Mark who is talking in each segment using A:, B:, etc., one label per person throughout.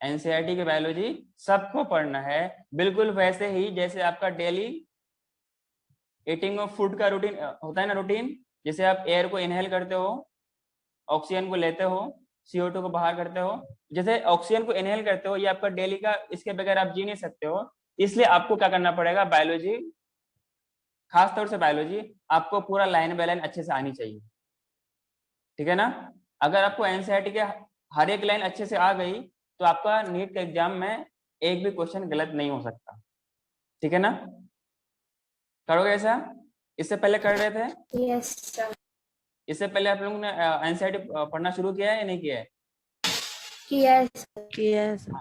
A: NCERT की biology सबको पढ़ना है, बिल्कुल वैसे ही जैसे आपका डेली ईटिंग ऑफ फूड का रूटीन होता है ना, रूटीन, जैसे आप एयर को इनहेल करते हो, ऑक्सीजन को लेते हो, CO2 को बाहर करते हो, जैसे ऑक्सीजन को इनहेल करते हो, ये आपका डेली का, इसके बगैर आप जी नहीं सकते हो। इसलिए आपको क्या करना पड़ेगा, बायोलॉजी, खासतौर से बायोलॉजी आपको पूरा लाइन बाय लाइन अच्छे से आनी चाहिए, ठीक है ना। अगर आपको एनसीईआरटी के हर एक लाइन अच्छे से आ गई तो आपका नीट के एग्जाम में एक भी क्वेश्चन गलत नहीं हो सकता, ठीक है ना। करोगे ऐसा? इससे पहले कर रहे थे?
B: Yes sir.
A: इससे पहले आप लोगों ने एनसीईआरटी पढ़ना शुरू किया है या नहीं किया है?
B: किया है सर।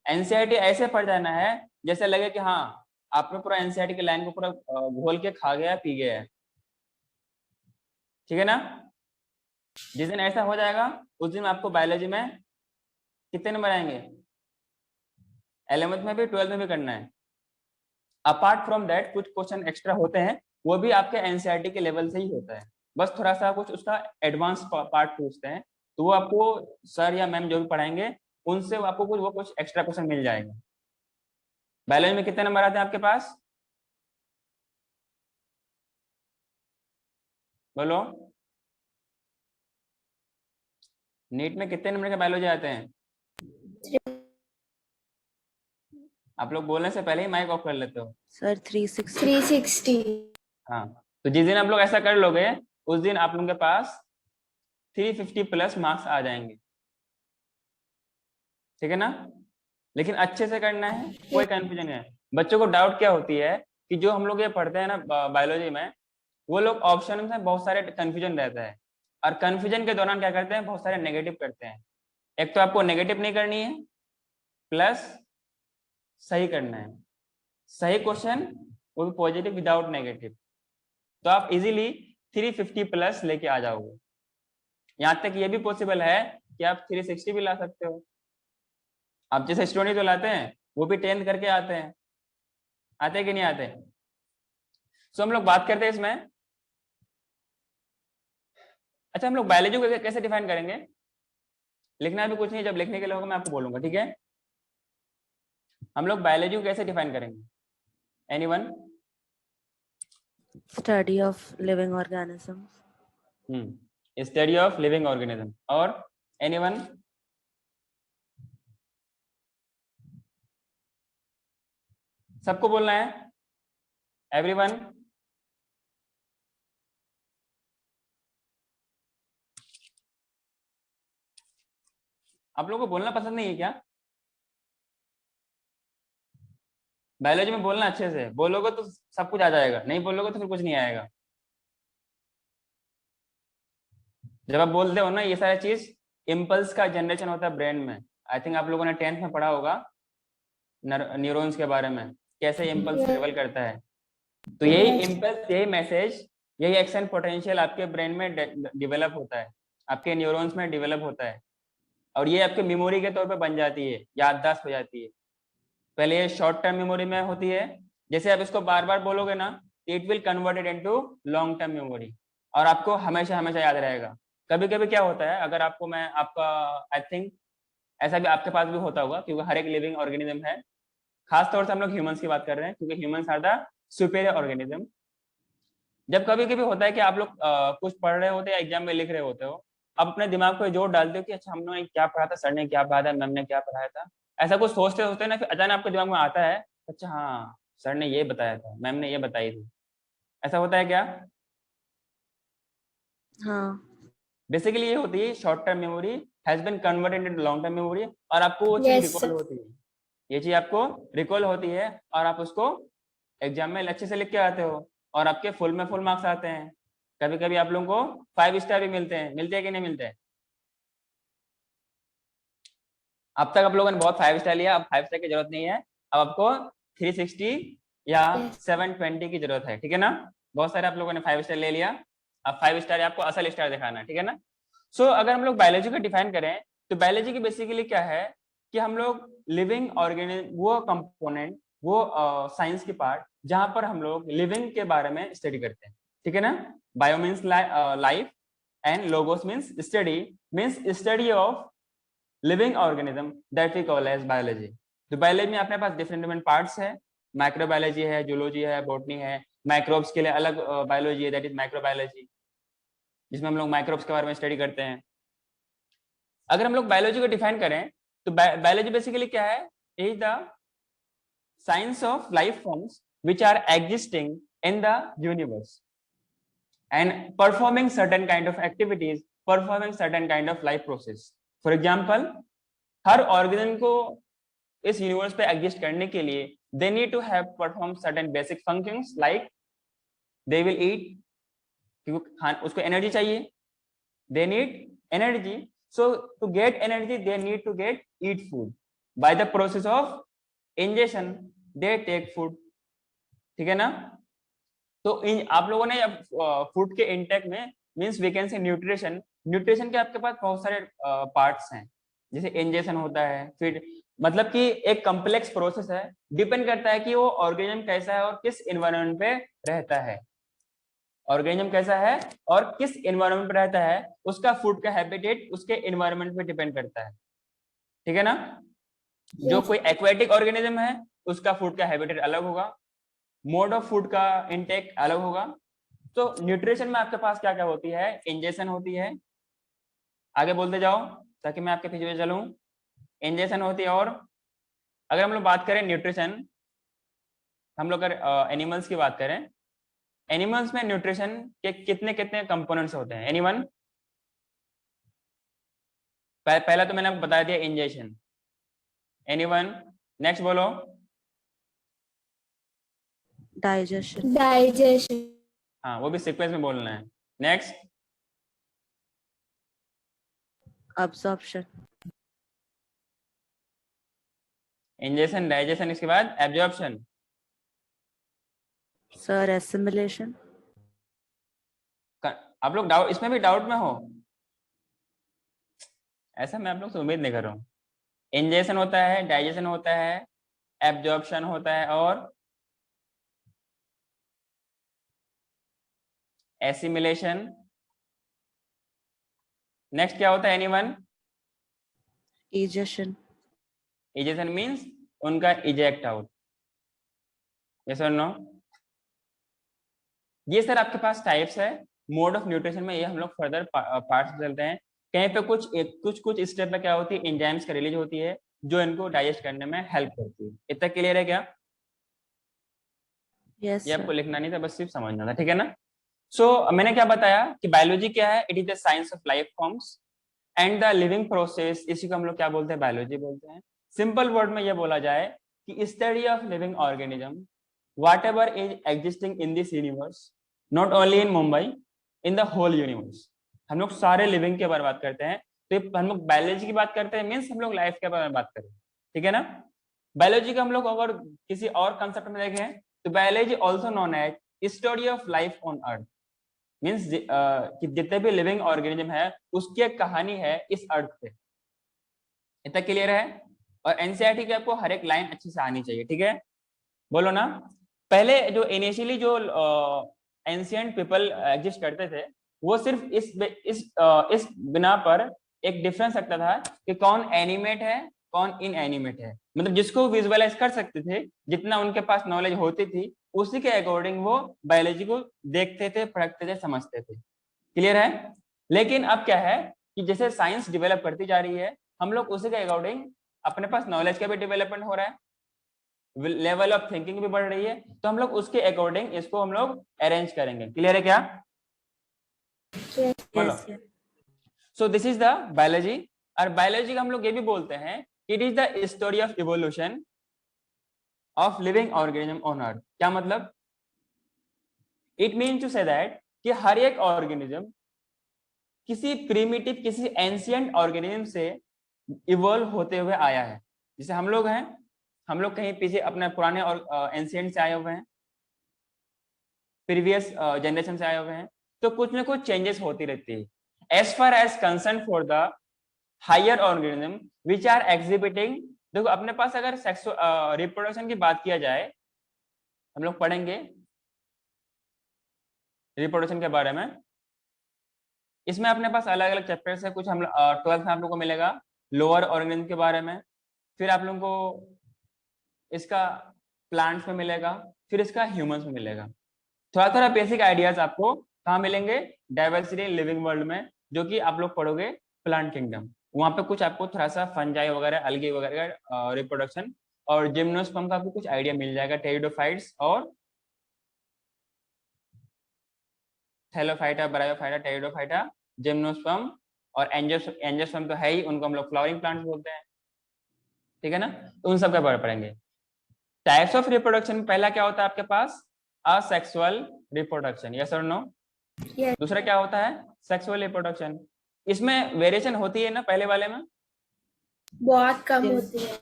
A: एनसीईआरटी ऐसे पढ़ जाना है जैसे लगे कि हाँ आपने पूरा एनसीईआरटी की लाइन को पूरा घोल के खा गया, पी गया है, ठीक है ना। जिस दिन ऐसा हो जाएगा उस दिन आपको बायोलॉजी में कितने नंबर आएंगे, 11th में भी 12th में भी करना है। अपार्ट फ्रॉम दैट कुछ क्वेश्चन एक्स्ट्रा होते हैं, वो भी आपके एनसीईआरटी के लेवल से ही होता है, बस थोड़ा सा कुछ उसका एडवांस पार्ट पूछते हैं, तो वो आपको सर या मैम जो भी पढ़ाएंगे उनसे आपको कुछ एक्स्ट्रा क्वेश्चन मिल जाएगा। बायोलॉजी में कितने नंबर आते हैं आपके पास, बोलो। नीट में कितने नंबर के बायोलॉजी आते हैं? आप लोग बोलने से पहले ही माइक ऑफ कर लेते हो।
B: सर 360।
A: हाँ, तो जिस दिन आप लोग ऐसा कर लोगे उस दिन आप लोगों के पास 350 प्लस मार्क्स आ जाएंगे, ठीक है ना। लेकिन अच्छे से करना है, कोई कंफ्यूजन है। बच्चों को डाउट क्या होती है कि जो हम लोग ये पढ़ते हैं ना बायोलॉजी में, वो लोग ऑप्शन में बहुत सारे कंफ्यूजन रहता है, और कंफ्यूजन के दौरान क्या करते हैं, बहुत सारे नेगेटिव करते हैं। एक तो आपको नेगेटिव नहीं करनी है, प्लस सही करना है, सही क्वेश्चन वो भी पॉजिटिव विदाउट नेगेटिव, तो आप इजीली 350 प्लस लेके आ जाओगे। यहाँ तक ये भी पॉसिबल है कि आप 360 भी ला सकते हो। आप जैसे स्टूडेंट जो लाते हैं वो भी 10th करके आते हैं, आते कि नहीं आते। सो हम लोग बात करते हैं इसमें, अच्छा हम लोग बायोलॉजी को कैसे डिफाइन करेंगे, लिखना भी कुछ नहीं, जब लिखने के लिए होगा मैं आपको बोलूंगा, ठीक है। हम लोग बायोलॉजी को कैसे डिफाइन करेंगे, anyone?
B: Study of living organisms.
A: Study of living organism, और एनीवन? सबको बोलना है, एवरीवन? आप लोगों को बोलना पसंद नहीं है क्या? बायोलॉजी में बोलना अच्छे से, बोलोगे तो सब कुछ आ जाएगा, नहीं बोलोगे तो फिर कुछ नहीं आएगा। जब आप बोलते हो ना ये सारी चीज, इम्पल्स का जनरेशन होता है ब्रेन में। आई थिंक आप लोगों ने 10th में पढ़ा होगा न्यूरॉन्स के बारे में, कैसे इम्पल्स ट्रेवल करता है। तो यही इम्पल्स, यही मैसेज, यही एक्शन पोटेंशियल आपके ब्रेन में डेवलप होता है, आपके न्यूरॉन्स में डेवलप होता है, और ये आपके मेमोरी के तौर पे बन जाती है, याददाश्त हो जाती है। पहले ये शॉर्ट टर्म मेमोरी में होती है, जैसे आप इसको बार बार बोलोगे ना, it will converted into long term memory, और आपको हमेशा हमेशा याद रहेगा। कभी कभी क्या होता है, अगर आपको मैं आपका, आई थिंक ऐसा भी आपके पास भी होता होगा, क्योंकि हर एक लिविंग ऑर्गेनिज्म है, खासतौर से हम लोग ह्यूमंस की बात कर रहे हैं क्योंकि humans are the superior organism. जब कभी कभी होता है कि आप लोग कुछ पढ़ रहे होते हैं, एग्जाम में लिख रहे होते हो, अब अपने दिमाग को जोर डालते हो कि अच्छा हमने क्या पढ़ा था, सर ने क्या पढ़ाया था, मैम ने क्या पढ़ाया था, ऐसा कुछ सोचते सोचते ना फिर अचानक आपके दिमाग में आता है, अच्छा हाँ सर ने ये बताया था, मैम ने ये बताई थी। ऐसा होता है क्या?
B: हाँ।
A: बेसिकली ये होती है short term memory has been converted into long term memory, और आपको वो चीज रिकॉल होती है, ये चीज आपको रिकॉल होती है, और आप उसको एग्जाम में अच्छे से लिख के आते हो, और आपके फुल में फुल मार्क्स आते हैं। कभी कभी आप लोगों को 5 स्टार भी मिलते हैं, मिलते हैं कि नहीं मिलते हैं? अब तक आप लोगों ने बहुत 5 स्टार लिया, अब 5 स्टार की जरूरत नहीं है, अब आपको 360 या 720 की जरूरत है, ठीक है ना। बहुत सारे आप लोगों ने 5 स्टार ले लिया, अब 5 स्टार आपको असल स्टार दिखाना है, ठीक है ना। सो अगर हम लोग बायोलॉजी को डिफाइन करें तो बायोलॉजी की बेसिकली क्या है कि हम लोग लिविंग ऑर्गेनिज्म, वो कंपोनेंट, वो साइंस की पार्ट जहां पर हम लोग लिविंग के बारे में स्टडी करते हैं, ठीक है ना। Bio means life, and logos means study, means study of living organism that we call as biology. तो बायोलॉजी में अपने पास डिफरेंट डिफरेंट पार्ट्स है, माइक्रोबायोलॉजी है, जूलॉजी है, बॉटनी है, माइक्रोब्स के लिए अलग बायोलॉजी है दैट इज माइक्रोबायोलॉजी, जिसमें हम लोग माइक्रोब्स के बारे में स्टडी करते हैं। अगर हम लोग बायोलॉजी को डिफाइन करें तो बायोलॉजी बेसिकली क्या है, is the science of life forms which are existing in the universe and performing certain kind of activities, performing certain kind of life process. For example, her organism को इस universe पे exist करने के लिए they need to have perform certain basic functions like they will eat, क्योंकि उसको energy चाहिए, they need energy, so to get energy they need to get eat food, by the process of ingestion they take food, ठीक है ना। तो आप लोगों ने फूड के इंटेक में means we can say nutrition, nutrition के आपके पास बहुत सारे पार्ट्स हैं, जैसे इंजेक्शन होता है, फिर मतलब कि एक कॉम्प्लेक्स प्रोसेस है, डिपेंड करता है कि वो ऑर्गेनिज्म कैसा है और किस एनवायरनमेंट पे रहता है, ऑर्गेनिज्म कैसा है और किस एनवायरनमेंट पे रहता है, उसका फूड का हैबिटेट उसके एनवायरनमेंट पे डिपेंड करता है, ठीक है ना। जो कोई एक्वेटिक ऑर्गेनिज्म है उसका फूड का हैबिटेट अलग होगा, मोड ऑफ फूड का इनटेक अलग होगा। तो न्यूट्रिशन में आपके पास क्या क्या होती है, इंजेक्शन होती है, आगे बोलते जाओ ताकि मैं आपके पीछे चलूं, इंजेक्शन होती है। और अगर हम लोग बात करें न्यूट्रिशन, हम लोग अगर एनिमल्स की बात करें, एनिमल्स में न्यूट्रिशन के कितने कितने कंपोनेंट्स होते हैं, एनीवन? पहला तो मैंने आपको बता दिया इंजेक्शन, एनीवन? नेक्स्ट बोलो।
B: डाइजेशन।
A: हाँ, वो भी सीक्वेंस में बोलना है। नेक्स्ट?
B: अब्जॉर्प्शन।
A: इंजेक्शन, डाइजेशन, इसके बाद एब्जॉर्प्शन।
B: Sir assimilation.
A: आप लोग डाउट, इसमें भी डाउट में हो? ऐसा मैं आप लोग से उम्मीद नहीं कर रहा हूँ। इंजेक्शन होता है, डाइजेशन होता है, एब्जॉर्प्शन होता है और एसिमिलेशन। नेक्स्ट क्या होता है एनीवन?
B: इजेशन।
A: इजेशन मींस उनका इजेक्ट आउट, यस और नो? ये सर आपके पास टाइप्स है मोड ऑफ न्यूट्रिशन में, ये हम लोग फर्दर पार्ट्स में चलते हैं। कहीं पे कुछ स्टेप में क्या होती है, एंजाइम्स का रिलीज होती है जो इनको डाइजेस्ट करने में हेल्प करती है। इतना क्लियर है क्या?
B: यस
A: ये आपको
B: सर।
A: लिखना नहीं था, बस सिर्फ समझना था, ठीक है ना। सो मैंने क्या बताया कि बायोलॉजी क्या है, it is the science of life forms and the living process, इसी को हम लोग क्या बोलते हैं, बायोलॉजी बोलते हैं। सिंपल वर्ड में ये बोला जाए कि study of living organism whatever is existing in this universe, not only in Mumbai, in the whole universe। हम लोग सारे लिविंग के बारे में बात करते हैं, तो हम लोग बायोलॉजी की बात करते हैं, मीन्स हम लोग लाइफ के बारे में बात करें, ठीक है ना। बायोलॉजी का हम लोग अगर किसी और कंसेप्ट में देखें तो biology also known as study of life on earth, means कि जितने भी लिविंग ऑर्गेनिज्म है उसकी एक कहानी है इस अर्थ पे। इतना क्लियर है? और एनसीईआरटी की आपको हर एक लाइन अच्छे से आनी चाहिए, ठीक है, बोलो ना। पहले जो इनिशियली जो एंशिएंट पीपल एग्जिस्ट करते थे वो सिर्फ इस बिना पर एक डिफरेंस रखता था कि कौन एनिमेट है कौन इनएनिमेट है, मतलब जिसको विजुअलाइज कर सकते थे, जितना उनके पास नॉलेज होती थी उसी के अकॉर्डिंग वो बायोलॉजी को देखते थे, पढ़ते थे, समझते थे। क्लियर है? लेकिन अब क्या है कि जैसे साइंस डेवलप करती जा रही है हम लोग उसी के अकॉर्डिंग अपने पास नॉलेज का भी डेवलपमेंट हो रहा है, लेवल ऑफ थिंकिंग भी बढ़ रही है, तो हम लोग उसके अकॉर्डिंग इसको हम लोग अरेंज करेंगे। क्लियर है क्या? बोलो। So this is the biology. और बायोलॉजी का हम लोग ये भी बोलते हैं it is the story of evolution of living organism on earth. क्या मतलब? It mean to say that कि हर एक ऑर्गेनिज्म किसी प्रिमिटिव, किसी एंशिएंट ऑर्गेनिज्म से इवॉल्व होते हुए आया है। जैसे हम लोग हैं, हम लोग कहीं पीछे अपने पुराने और एंशिएंट से आए हुए हैं, प्रीवियस जनरेशन से आए हुए हैं, तो कुछ ना कुछ चेंजेस होती रहती है। As far as concern for the higher organism which are exhibiting, देखो अपने पास अगर रिप्रोडक्शन की बात किया जाए, हम लोग पढ़ेंगे रिप्रोडक्शन के बारे में, इसमें अपने पास अलग अलग चैप्टर्स है, कुछ हम 12th में आप लोग को मिलेगा लोअर ऑर्गेनिज्म के बारे में, फिर आप लोगों को इसका प्लांट्स में मिलेगा, फिर इसका ह्यूमंस में मिलेगा। थोड़ा थोड़ा बेसिक आइडियाज आपको कहाँ मिलेंगे, डाइवर्सिटी इन लिविंग वर्ल्ड में, जो कि आप लोग पढ़ोगे प्लांट किंगडम। वहां पे कुछ आपको थोड़ा सा फंजाई वगैरह, अलगी वगैरह का रिप्रोडक्शन और जिम्नोस्पर्म का आपको कुछ आइडिया मिल जाएगा, टेरिडोफाइट्स और थैलोफाइटा, ब्रायोफाइटा, टेरिडोफाइटा, जिम्नोस्पर्म और एंजियोस्पर्म तो है ही, उनको हम लोग फ्लावरिंग प्लांट्स बोलते हैं, ठीक है ना। तो उन सब के बारे में पढ़ेंगे। टाइप्स ऑफ रिप्रोडक्शन में पहला क्या होता है आपके पास, असेक्सुअल रिप्रोडक्शन, यस और नो।
C: Yes.
A: दूसरा क्या होता है, सेक्सुअल रिप्रोडक्शन। इसमें वेरिएशन होती है ना, पहले वाले में
C: बहुत कम
B: Yes.
C: होती है।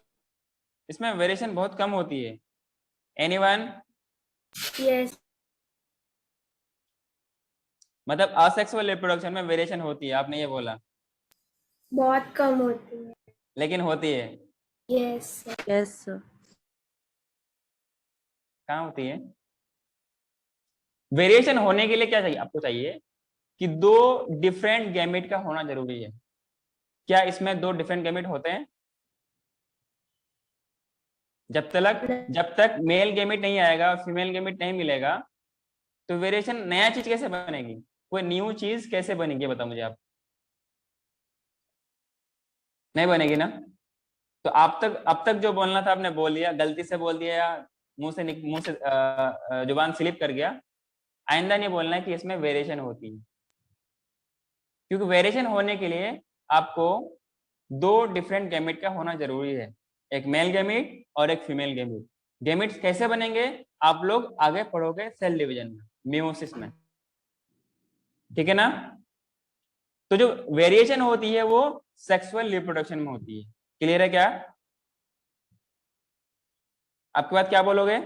A: इसमें वेरिएशन बहुत कम होती है। Anyone,
C: Yes.
A: मतलब असेक्सुअल रिप्रोडक्शन में वेरिएशन होती है, आपने ये बोला,
C: बहुत कम होती है।
A: लेकिन होती है।
C: Yes.
B: Yes, sir.
A: कहाँ होती है? वेरिएशन होने के लिए क्या चाहिए आपको, चाहिए कि दो डिफरेंट गैमेट का होना जरूरी है। क्या इसमें दो डिफरेंट गैमेट होते हैं? जब तक मेल गैमेट नहीं आएगा, फीमेल गैमेट नहीं मिलेगा, तो वेरिएशन, नया चीज कैसे बनेगी, कोई न्यू चीज कैसे बनेगी, बताओ मुझे आप। नहीं बनेगी ना। तो अब तक जो बोलना था आपने बोल दिया, गलती से बोल दिया या मुंह से जुबान स्लिप कर गया, आइंदा नहीं बोलना है कि इसमें वेरिएशन होती है, क्योंकि वेरिएशन होने के लिए आपको दो डिफरेंट गैमेट का होना जरूरी है, एक मेल गैमेट और एक फीमेल गैमेट। गैमेट्स कैसे बनेंगे आप लोग आगे पढ़ोगे सेल डिवीजन में, मियोसिस में, ठीक है ना। तो जो वेरिएशन होती है वो सेक्सुअल रिप्रोडक्शन में होती है। क्लियर है क्या? आपके बाद क्या बोलोगे?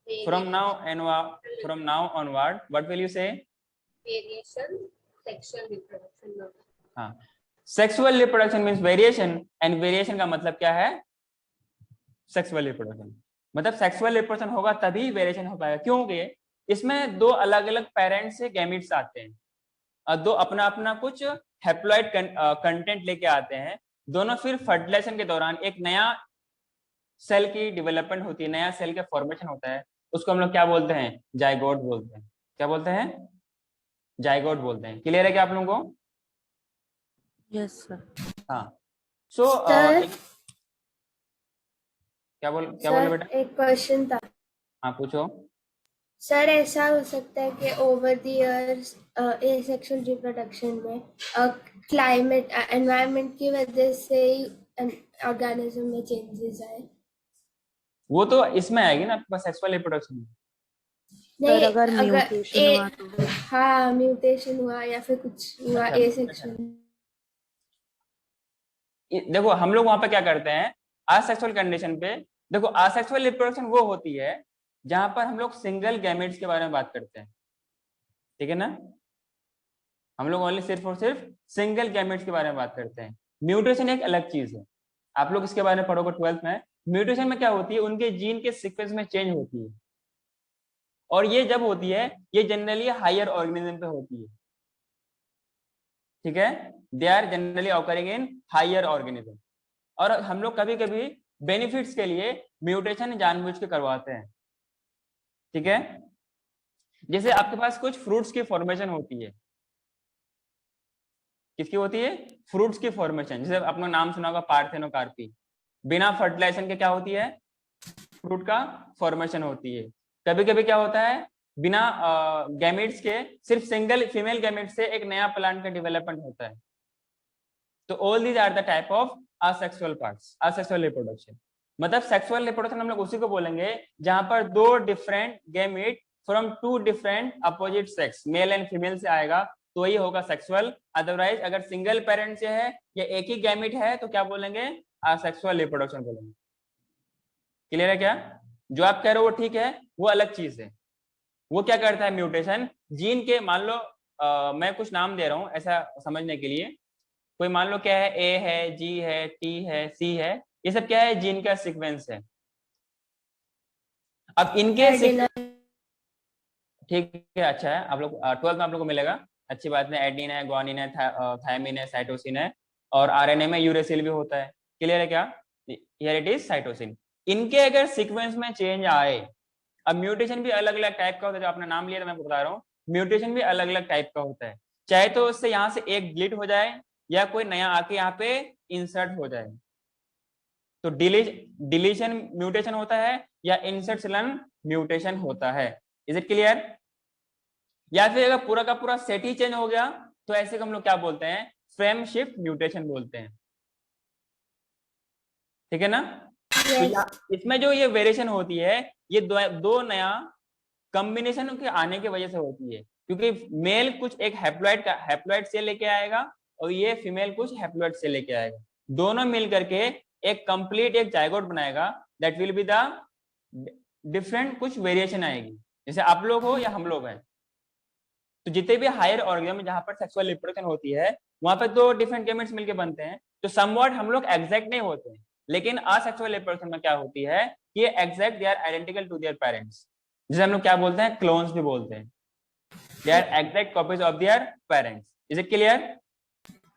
A: From now onward, what will you say?
D: Variation, sexual reproduction.
A: हाँ, sexual reproduction means variation, and variation का मतलब क्या है, सेक्सुअल रिप्रोडक्शन। मतलब सेक्सुअल रिप्रोडक्शन होगा तभी वेरिएशन हो पाएगा, क्योंकि इसमें दो अलग अलग पेरेंट्स से गैमीट्स आते हैं और दो अपना अपना कुछ हैप्लॉइड कंटेंट लेके आते हैं। दोनों फिर फर्टिलाइजेशन के दौरान एक नया सेल की डेवलपमेंट होती है, नया सेल का फॉर्मेशन होता है, उसको हम लोग क्या बोलते हैं, जाइगोट बोलते हैं। क्या बोलते हैं? जाइगोट बोलते हैं। क्लियर है क्या आप लोगों को?
B: Yes, sir.
A: हाँ। सो
C: Sir,
A: क्या बोले बेटा?
C: एक क्वेश्चन था।
A: हाँ पूछो।
C: सर, ऐसा हो सकता है कि over the years asexual reproduction में क्लाइमेट एनवायरनमेंट की वजह से ही ऑर्गेनिज्म में चेंजेस आए?
A: वो तो इसमें आएगी ना आपके पास, सेक्सुअल रिप्रोडक्शन में।
B: सर अगर म्यूटेशन हुआ तो?
C: हाँ, म्यूटेशन हुआ या फिर कुछ हुआ
A: अच्छा,
C: एसेक्सुअल।
A: देखो हम लोग वहां पे क्या करते हैं, असेक्सुअल कंडीशन पे, देखो असेक्सुअल रिप्रोडक्शन वो होती है जहां पर हम लोग सिंगल गैमेट्स के बारे में बात करते हैं, ठीक है ना। हम लोग ओनली सिर्फ और सिर्फ सिंगल गैमेट्स के बारे में बात करते हैं। म्यूटेशन एक अलग चीज है, आप लोग इसके बारे में पढ़ोगे 12th में। म्यूटेशन में क्या होती है, उनके जीन के सीक्वेंस में चेंज होती है, और ये जब होती है ये जनरली हायर ऑर्गेनिज्म पे होती है, ठीक है। They are generally occurring in higher organism. और हम लोग कभी कभी बेनिफिट्स के लिए म्यूटेशन जानबूझ के करवाते हैं, ठीक है। जैसे आपके पास कुछ फ्रूट्स की फॉर्मेशन होती है, किसकी होती है, फ्रूट्स की फॉर्मेशन। जैसे अपना नाम सुना होगा पार्थेनोकार्पी, बिना फर्टिलाइजेशन के क्या होती है, फ्रूट का फॉर्मेशन होती है। कभी कभी क्या होता है, बिना गैमेट्स के, सिर्फ सिंगल फीमेल गैमेट से एक नया प्लांट का डेवलपमेंट होता है। तो all these are the type of asexual parts, asexual reproduction. मतलब सेक्सुअल रिप्रोडक्शन हम लोग उसी को बोलेंगे जहां पर दो different gamete from two different opposite sex, male and female से आएगा तो ये होगा सेक्सुअल। अदरवाइज अगर सिंगल पेरेंट से है या एक ही गैमेट है तो क्या बोलेंगे, असेक्सुअल रिप्रोडक्शन बोलेंगे। क्लियर है क्या? जो आप कह रहे हो वो ठीक है, वो अलग चीज है। वो क्या करता है, म्यूटेशन जीन के, मान लो मैं कुछ नाम दे रहा हूं ऐसा समझने के लिए, कोई मान लो क्या है, ए है, जी है, टी है, सी है, ये सब क्या है, जीन का सीक्वेंस है। अब इनके ठीक है, अच्छा है, आप लोग 12th में आप लोग को मिलेगा। अच्छी बात है, एडीन है, ग्वानिन है, थायमिन है, साइटोसिन है, और आरएनए में यूरेसिल भी होता है। क्लियर है क्या? Here it is cytosine. इनके अगर सीक्वेंस में चेंज आए, अब म्यूटेशन भी अलग अलग टाइप का होता है, जो आपने नाम लिया था मैं बता रहा हूँ, म्यूटेशन भी अलग अलग टाइप का होता है। चाहे तो उससे यहाँ से एक डिलीट हो जाए या कोई नया आके यहाँ पे इंसर्ट हो जाए, तो डिलीशन म्यूटेशन होता है या इंसर्शन म्यूटेशन होता है। Is it clear? या फिर अगर पूरा का पूरा सेट ही चेंज हो गया तो ऐसे को हम लोग क्या बोलते हैं? फ्रेम शिफ्ट म्यूटेशन बोलते हैं। ठीक है ना? तो
C: Yes.
A: इसमें जो ये वेरिएशन होती है, ये दो नया कॉम्बिनेशन के आने की वजह से होती है, क्योंकि मेल कुछ एक हैप्लॉइड सेल लेके आएगा और ये फीमेल कुछ हैप्लॉइड सेल लेके आएगा, दोनों मिल करके एक कंप्लीट एक जाइगोट बनाएगा। That will be the different कुछ वेरिएशन आएगी, जैसे आप लोग हो या हम लोग हैं। तो जितने भी हायर ऑर्गेनिज्म जहां पर सेक्सुअल रिप्रोडक्शन होती है, वहां पर दो डिफरेंट गेमेट्स मिलके बनते हैं। तो समवॉट हम लोग एग्जैक्ट नहीं होते हैं, लेकिन असेक्सुअल रिप्रोडक्शन में क्या होती है कि exact they are identical to their parents, जिसे हम लोग क्या बोलते हैं? क्लोन्स भी बोलते हैं। They are exact copies of their parents. Is it clear?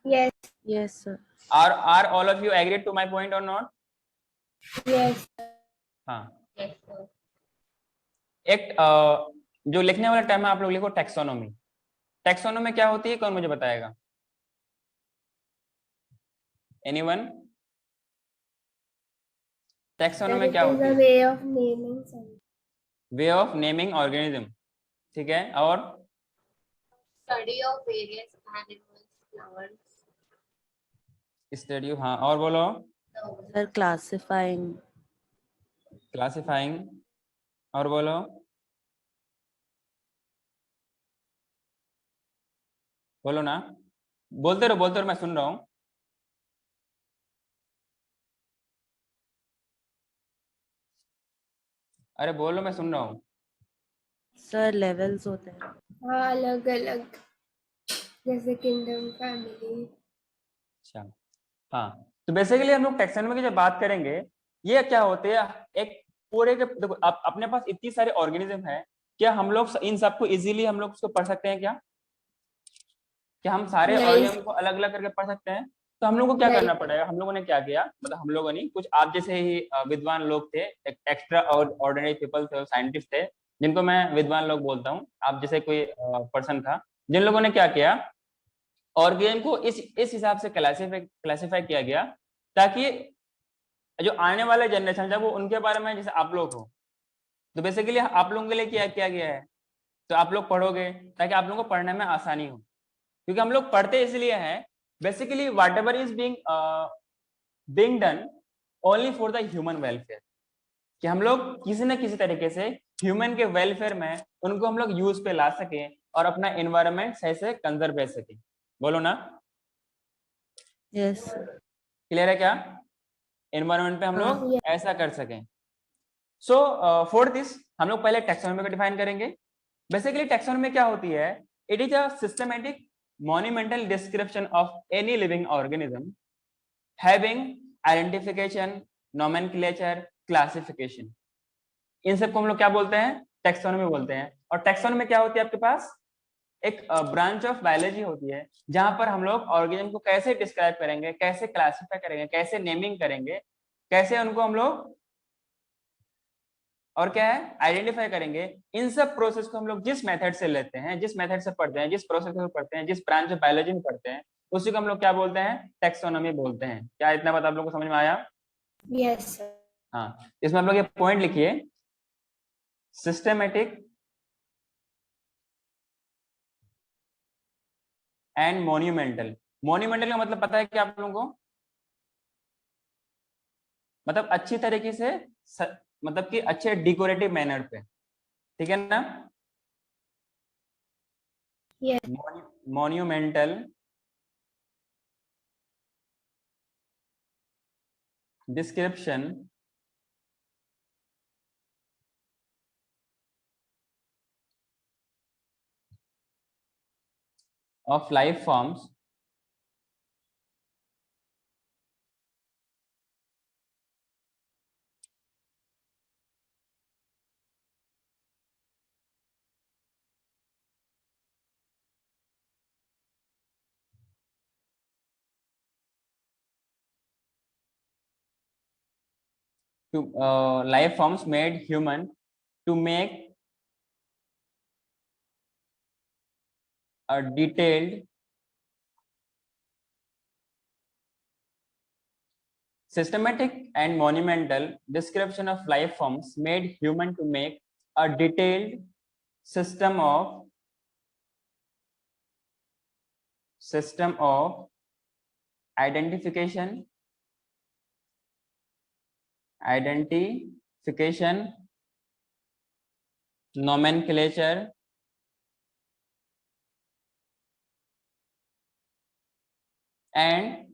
C: Yes.
B: Yes, sir.
A: Are all of you agree to my point और नॉट?
C: Yes.
A: हाँ।
D: Yes, sir.
A: एक जो लिखने वाला टर्म है, आप लोग लिखो टेक्सोनोमी। टेक्सोनोमी क्या होती है, कौन मुझे बताएगा? एनीवन? टेक्सोनोमी क्या
C: That is
A: होती
C: a
A: है?
C: way of naming something.
A: Way of naming organism. ठीक है, और
D: Study of various animals, flowers.
A: Study, हाँ, और बोलो।
D: No.
B: Sir, classifying.
A: क्लासिफाइंग, और बोलो। बोलो ना, बोलते रहो, मैं सुन रहा हूँ। अरे बोलो, मैं सुन रहा हूँ।
B: Sir, levels होते हैं.
C: हाँ, अलग अलग, जैसे किंगडम, फैमिली।
A: अच्छा, हाँ, तो बेसिकली हम लोग टैक्सोनॉमी की जब बात करेंगे, ये क्या होते हैं? एक पूरे के देखो, अपने पास इतनी सारे ऑर्गेनिज्म है, क्या हम लोग इन सबको इजीली हम लोग उसको पढ़ सकते हैं क्या? क्या हम सारे
C: नहीं।
A: ऑर्गेनिज्म को अलग अलग करके पढ़ सकते हैं? तो हम लोग को क्या
C: नहीं।
A: करना पड़ेगा? हम लोगों ने क्या किया, मतलब हम लोगों नहीं, कुछ आप जैसे ही विद्वान लोग थे, एक्स्ट्रा ऑर्डिनरी पीपल थे, साइंटिस्ट थे, जिनको मैं विद्वान लोग बोलता हूँ, आप जैसे कोई पर्सन था, जिन लोगों ने क्या किया, ऑर्गेनिज्म को इस हिसाब से क्लासिफाई किया गया, ताकि जो आने वाले जनरेशन जब वो उनके बारे में, जैसे आप लोग हो, तो बेसिकली आप लोगों के लिए क्या किया गया है, तो आप लोग पढ़ोगे ताकि आप लोगों को पढ़ने में आसानी हो, क्योंकि हम लोग पढ़ते इसलिए हैं, basically what ever is being done only for the human welfare, कि हम लोग किसी न किसी तरीके से ह्यूमन के वेलफेयर में उनको हम लोग यूज पे ला सके और अपना एनवायरनमेंट सही से कंजर्व कर सके। बोलो ना,
B: Yes, sir.
A: क्लियर है क्या? एनवायरनमेंट पे हम
B: हाँ.
A: लोग ऐसा कर सकें। सो फॉर दिस हम लोग पहले टैक्सोनॉमी को डिफाइन करेंगे। बेसिकली टैक्सोनॉमी क्या होती है? It is a systematic monumental description of any living organism having identification, nomenclature, classification। इन सबको हम लोग क्या बोलते हैं? टैक्सोनॉमी बोलते हैं। और टैक्सोनॉमी क्या होती है आपके पास? एक ब्रांच ऑफ बायोलॉजी होती है, जहां पर हम लोग ऑर्गेनिज्म को कैसे डिस्क्राइब करेंगे, कैसे क्लासिफाई करेंगे, कैसे नेमिंग करेंगे, कैसे उनको हम लोग और क्या है आइडेंटिफाई करेंगे। इन सब प्रोसेस को हम लोग जिस मेथड से लेते हैं, जिस मेथड से पढ़ते हैं, जिस प्रोसेस से पढ़ते हैं, जिस ब्रांच ऑफ बायोलॉजी में पढ़ते हैं, उसी को हम लोग क्या बोलते हैं? टैक्सोनॉमी बोलते हैं। क्या इतना बात आप लोगों को समझ में आया?
C: Yes sir.
A: हाँ, इसमें आप लोग ये पॉइंट लिखिए, सिस्टमेटिक एंड मोन्यूमेंटल। मोन्यूमेंटल का मतलब पता है क्या आप लोगों को? मतलब अच्छी तरीके से मतलब कि अच्छे डेकोरेटिव मैनर पे, ठीक है ना?
C: Yes.
A: Monumental description of life forms to life forms made human to make a detailed systematic and monumental description of life forms made human to make a detailed system of identification, nomenclature, and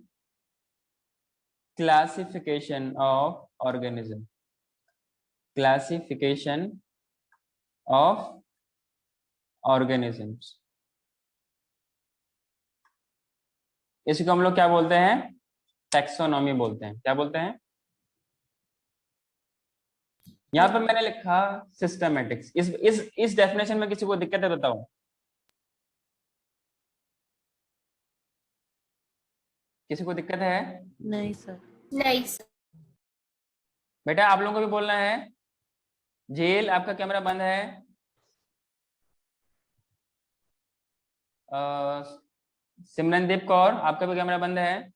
A: classification of organism. Classification of organisms. इसको हम लोग क्या बोलते हैं? Taxonomy बोलते हैं। क्या बोलते हैं? यहाँ पर मैंने लिखा सिस्टमैटिक्स। इस डेफिनेशन में किसी को दिक्कत है बताओ? किसी को दिक्कत है?
B: नहीं सर।
C: नहीं सर।
A: बेटा आप लोगों को भी बोलना है। जेल आपका कैमरा बंद है। सिमरनदीप कौर आपका भी कैमरा बंद है।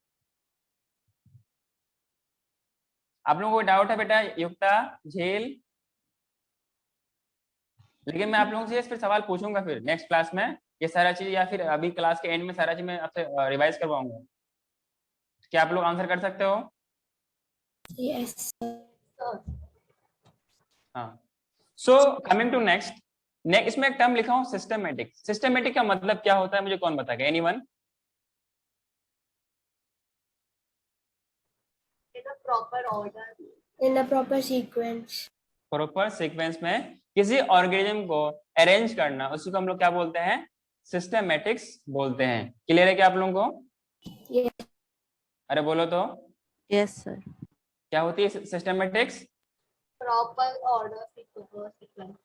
A: आप लोगों को डाउट है बेटा? युक्ता, झेल? लेकिन मैं आप लोगों से फिर सवाल पूछूंगा फिर नेक्स्ट क्लास में ये सारा चीज, या फिर अभी क्लास के एंड में सारा चीज मैं आपसे रिवाइज करवाऊंगा। क्या आप लोग आंसर कर सकते हो?
C: यस
A: हाँ। सो कमिंग टू नेक्स्ट इसमें एक टर्म लिखा हूं सिस्टमैटिक। सिस्टमैटिक का मतलब क्या होता है मुझे कौन बताएगा? Anyone?
D: In a proper order.
C: In a proper sequence.
A: Proper sequence में किसी ऑर्गेनिज्म को अरेंज करना, उसी को हम लोग क्या बोलते हैं? सिस्टमैटिक्स बोलते हैं। क्लियर है क्या आप लोगों को?
C: यस।
A: अरे बोलो तो।
B: Yes sir.
A: क्या होती है सिस्टमैटिक्स?
D: Proper order sequence.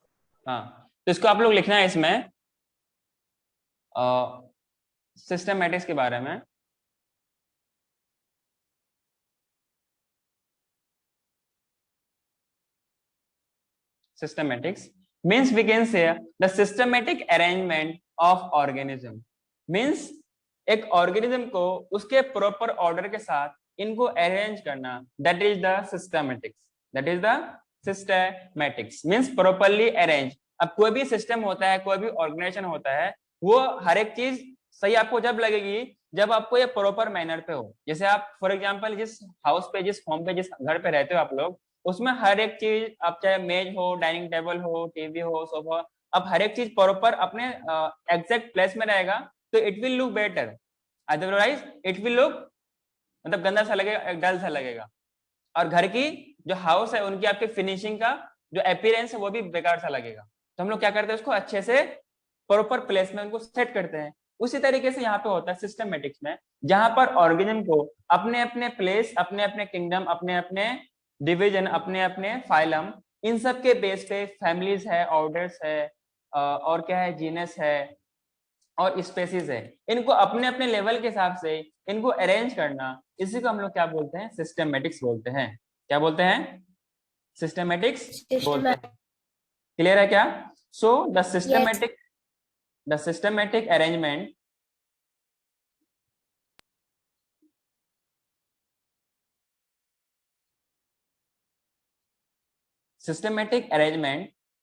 A: हाँ, तो इसको आप लोग लिखना है इसमें सिस्टमैटिक्स के बारे में। Systematics means we can say the systematic arrangement of organism means एक ऑर्गेनिज्म को उसके प्रॉपर ऑर्डर के साथ इनको अरेंज करना, that is the systematics means properly arrange। अब कोई भी सिस्टम होता है, कोई भी ऑर्गेनाइजेशन होता है, वो हर एक चीज सही आपको जब लगेगी जब आपको ये प्रॉपर मैनर पे हो। जैसे आप फॉर एग्जांपल जिस हाउस पे, जिस होम पे, जिस घर पे रहते हो आप लोग, उसमें हर एक चीज, आप चाहे मेज हो, डाइनिंग टेबल हो, टीवी हो, सोफा, अब हर एक चीज प्रॉपर अपने एग्जैक्ट प्लेस में रहेगा तो it will look better. Otherwise it will look मतलब गंदा सा लगेगा, डल सा लगेगा। और घर की जो हाउस है उनकी आपकी फिनिशिंग का जो अपीयरेंस है वो भी बेकार सा लगेगा। तो हम लोग क्या करते हैं, उसको अच्छे से प्रॉपर प्लेस में उनको सेट करते हैं। उसी तरीके से यहाँ पे होता है सिस्टमैटिक्स में, जहां पर ऑर्गेनिज्म को अपने अपने प्लेस, अपने अपने किंगडम, अपने अपने डिवीजन, अपने अपने फाइलम, इन सब के बेस पे फैमिलीज है, ऑर्डर्स है, और क्या है, जीनस है और स्पेसीज है, इनको अपने अपने लेवल के हिसाब से इनको अरेंज करना, इसी को हम लोग क्या बोलते हैं? सिस्टमैटिक्स बोलते हैं। क्या बोलते हैं? सिस्टमैटिक्स बोलते हैं। क्लियर है क्या? So the systematic arrangement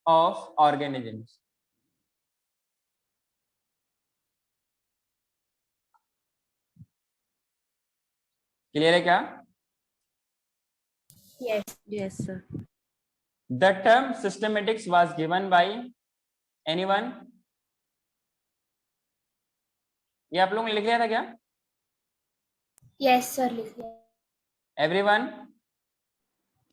A: of organisms। Clear है क्या?
C: Yes.
B: Yes sir.
A: The term systematics was given by anyone? ये आप लोगों ने लिख लिया था क्या?
C: यस सर, लिख लिया।
A: Everyone?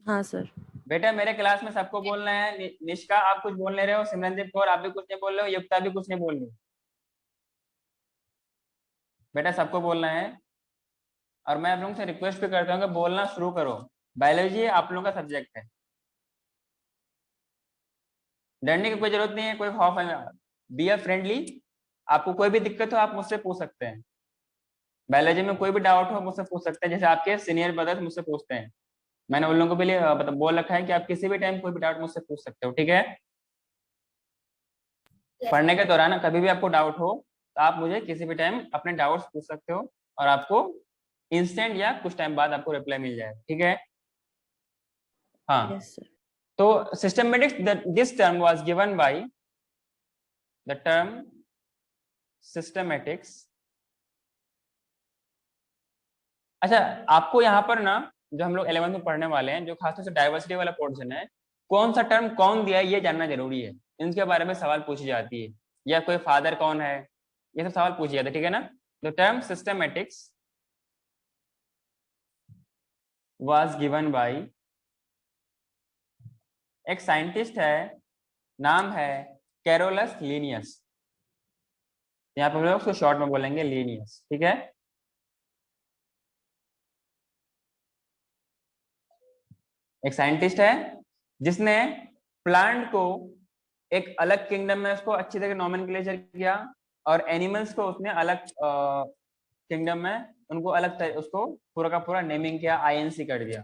B: हाँ सर।
A: बेटा मेरे क्लास में सबको बोलना है। निष्का आप कुछ बोल नहीं रहे हो, सिमरनदीप कौर आप भी कुछ नहीं बोल रहे हो, युक्ता भी कुछ नहीं बोल रही। बेटा सबको बोलना है। और मैं आप लोगों से रिक्वेस्ट भी करता हूँ कि बोलना शुरू करो। बायोलॉजी आप लोगों का सब्जेक्ट है, डरने की कोई जरूरत नहीं है, कोई खौफ है। Be a friendly. आपको कोई भी दिक्कत हो आप मुझसे पूछ सकते हैं। बायोलॉजी में कोई भी डाउट हो मुझसे पूछ सकते हैं, जैसे आपके सीनियर ब्रदर्स मुझसे पूछते हैं। मैंने उन लोगों के लिए मतलब बोल रखा है कि आप किसी भी टाइम कोई भी डाउट मुझसे पूछ सकते हो, ठीक है। पढ़ने के दौरान कभी भी आपको डाउट हो तो आप मुझे किसी भी टाइम अपने डाउट्स पूछ सकते हो और आपको इंस्टेंट या कुछ टाइम बाद आपको रिप्लाई मिल जाए, ठीक है। हाँ,
B: यस सर।
A: तो systematics, this term was given by the term systematics. अच्छा, आपको यहाँ पर ना जो हम लोग 11th में पढ़ने वाले हैं, जो खासतौर से डाइवर्सिटी वाला पोर्शन है, कौन सा टर्म कौन दिया है ये जानना जरूरी है। इनके बारे में सवाल पूछी जाती है, या कोई फादर कौन है, ये सब सवाल पूछे जाते हैं, ठीक है ना। The term systematics was given by, एक साइंटिस्ट है, नाम है कैरोलस लीनियस। यहाँ पर हम लोग उसको शॉर्ट में बोलेंगे लीनियस, ठीक है। एक साइंटिस्ट है जिसने प्लांट को एक अलग किंगडम में उसको अच्छी तरह नॉमेनक्लेचर किया, और एनिमल्स को उसने अलग किंगडम में उनको अलग उसको पूरा का पूरा नेमिंग किया, आईएनसी कर दिया।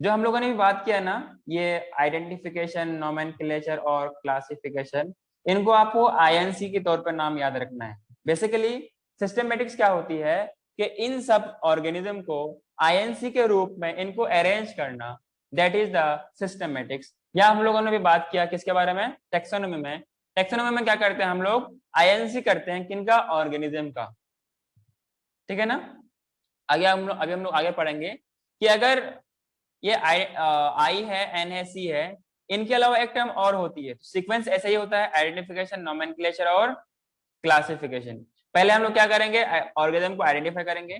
A: जो हम लोगों ने भी बात किया ना, ये आइडेंटिफिकेशन, नॉमेनक्लेचर और क्लासिफिकेशन, इनको आपको आईएनसी के तौर पर नाम याद रखना है। बेसिकली सिस्टमेटिक्स क्या होती है कि इन सब ऑर्गेनिज्म को आईएनसी के रूप में इनको अरेंज करना, दैट इज द सिस्टमेटिक्स। या हम लोगों ने भी बात किया किसके बारे में, टेक्सोनोमी में। टेक्सोनोमी में क्या करते हैं हम लोग, आईएनसी करते हैं किनका, ऑर्गेनिज्म का, ठीक है ना। आगे हम लोग आगे पढ़ेंगे कि अगर ये आई है, एन है, सी है, इनके अलावा एक टर्म और होती है। सीक्वेंस ऐसा ही होता है, आइडेंटिफिकेशन, नोमेनक्लेचर और क्लासिफिकेशन। पहले हम लोग क्या करेंगे, ऑर्गेनिज्म को आइडेंटिफाई करेंगे,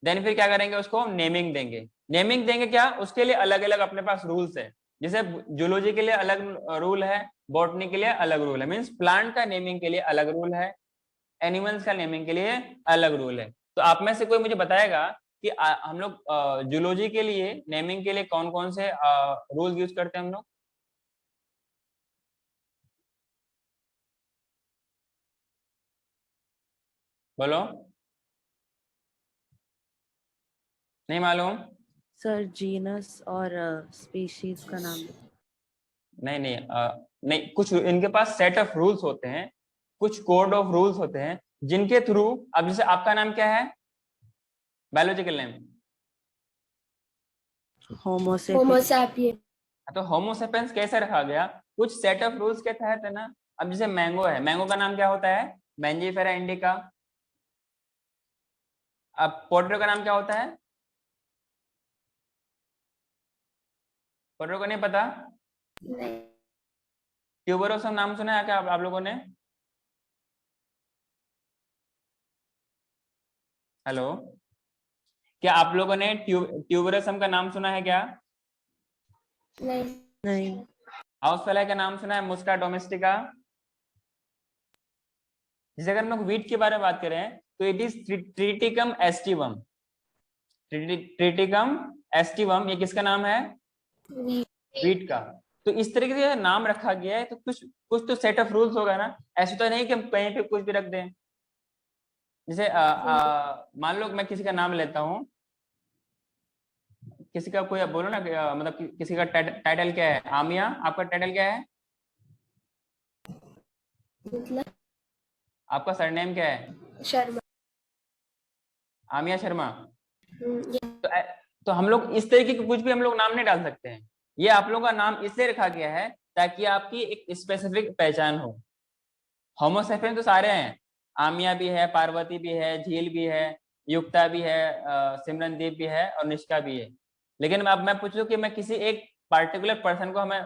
A: देन फिर क्या करेंगे, उसको नेमिंग देंगे। नेमिंग देंगे क्या, उसके लिए अलग अलग अपने पास रूल्स है। जैसे जूलॉजी के लिए अलग रूल है, बॉटनी के लिए अलग रूल है, मीन्स प्लांट का नेमिंग के लिए अलग रूल है, एनिमल्स का नेमिंग के लिए अलग रूल है। तो आप में से कोई मुझे बताएगा कि हम लोग जूलॉजी के लिए नेमिंग के लिए कौन कौन से रूल यूज करते हैं हम लोग। बोलो, नहीं मालूम?
B: सर जीनस और स्पीशीज का नाम।
A: नहीं नहीं नहीं, कुछ इनके पास सेट ऑफ रूल्स होते हैं, कुछ कोड ऑफ रूल्स होते हैं जिनके थ्रू, अब जैसे आपका नाम क्या है, बायोलॉजिकल नेम?
B: होमो
C: होमोसैपियन।
A: तो होमोसेपियंस कैसे रखा गया, कुछ सेट ऑफ रूल्स के तहत है ना। अब जैसे मैंगो है, मैंगो का नाम क्या होता है, मैंजीफेरा इंडिका। अब पोटैटो का नाम क्या होता है, पोटैटो को नहीं पता?
C: नहीं।
A: ट्यूबरोसम नाम सुना है क्या आप लोगों ने? हेलो, क्या आप लोगों ने ट्यूबरोसम का नाम सुना है क्या?
C: नहीं।
B: नहीं।
A: हाउस फ्लाई का नाम सुना है, मुस्का डोमेस्टिका? जैसे अगर हम लोग वीट के बारे में बात करें तो it is Triticum aestivum. Triticum aestivum, ये किसका नाम है, वीट का। तो इस तरीके से नाम रखा गया है, तो कुछ कुछ तो सेट ऑफ रूल्स होगा ना। ऐसे तो नहीं कि हम कहीं पे कुछ भी रख दें। जैसे मान लो मैं किसी का नाम लेता हूँ, किसी का कोई बोलो ना मतलब किसी का टाइटल क्या है, आमिया, आपका टाइटल क्या है,
C: मतलब
A: आपका सरनेम क्या है?
C: शर्मा।
A: आमिया शर्मा।
C: ये-
A: तो हम लोग इस तरीके के कुछ भी हम लोग नाम नहीं डाल सकते हैं। ये आप लोगों का नाम इसलिए रखा गया है ताकि आपकी एक स्पेसिफिक पहचान हो। होमोसेपियन तो सारे हैं, आमिया भी है, पार्वती भी है, झील भी है, युक्ता भी है, सिमरनदीप भी है और निष्का भी है। लेकिन अब मैं पूछूं कि मैं किसी एक पार्टिकुलर पर्सन को हमें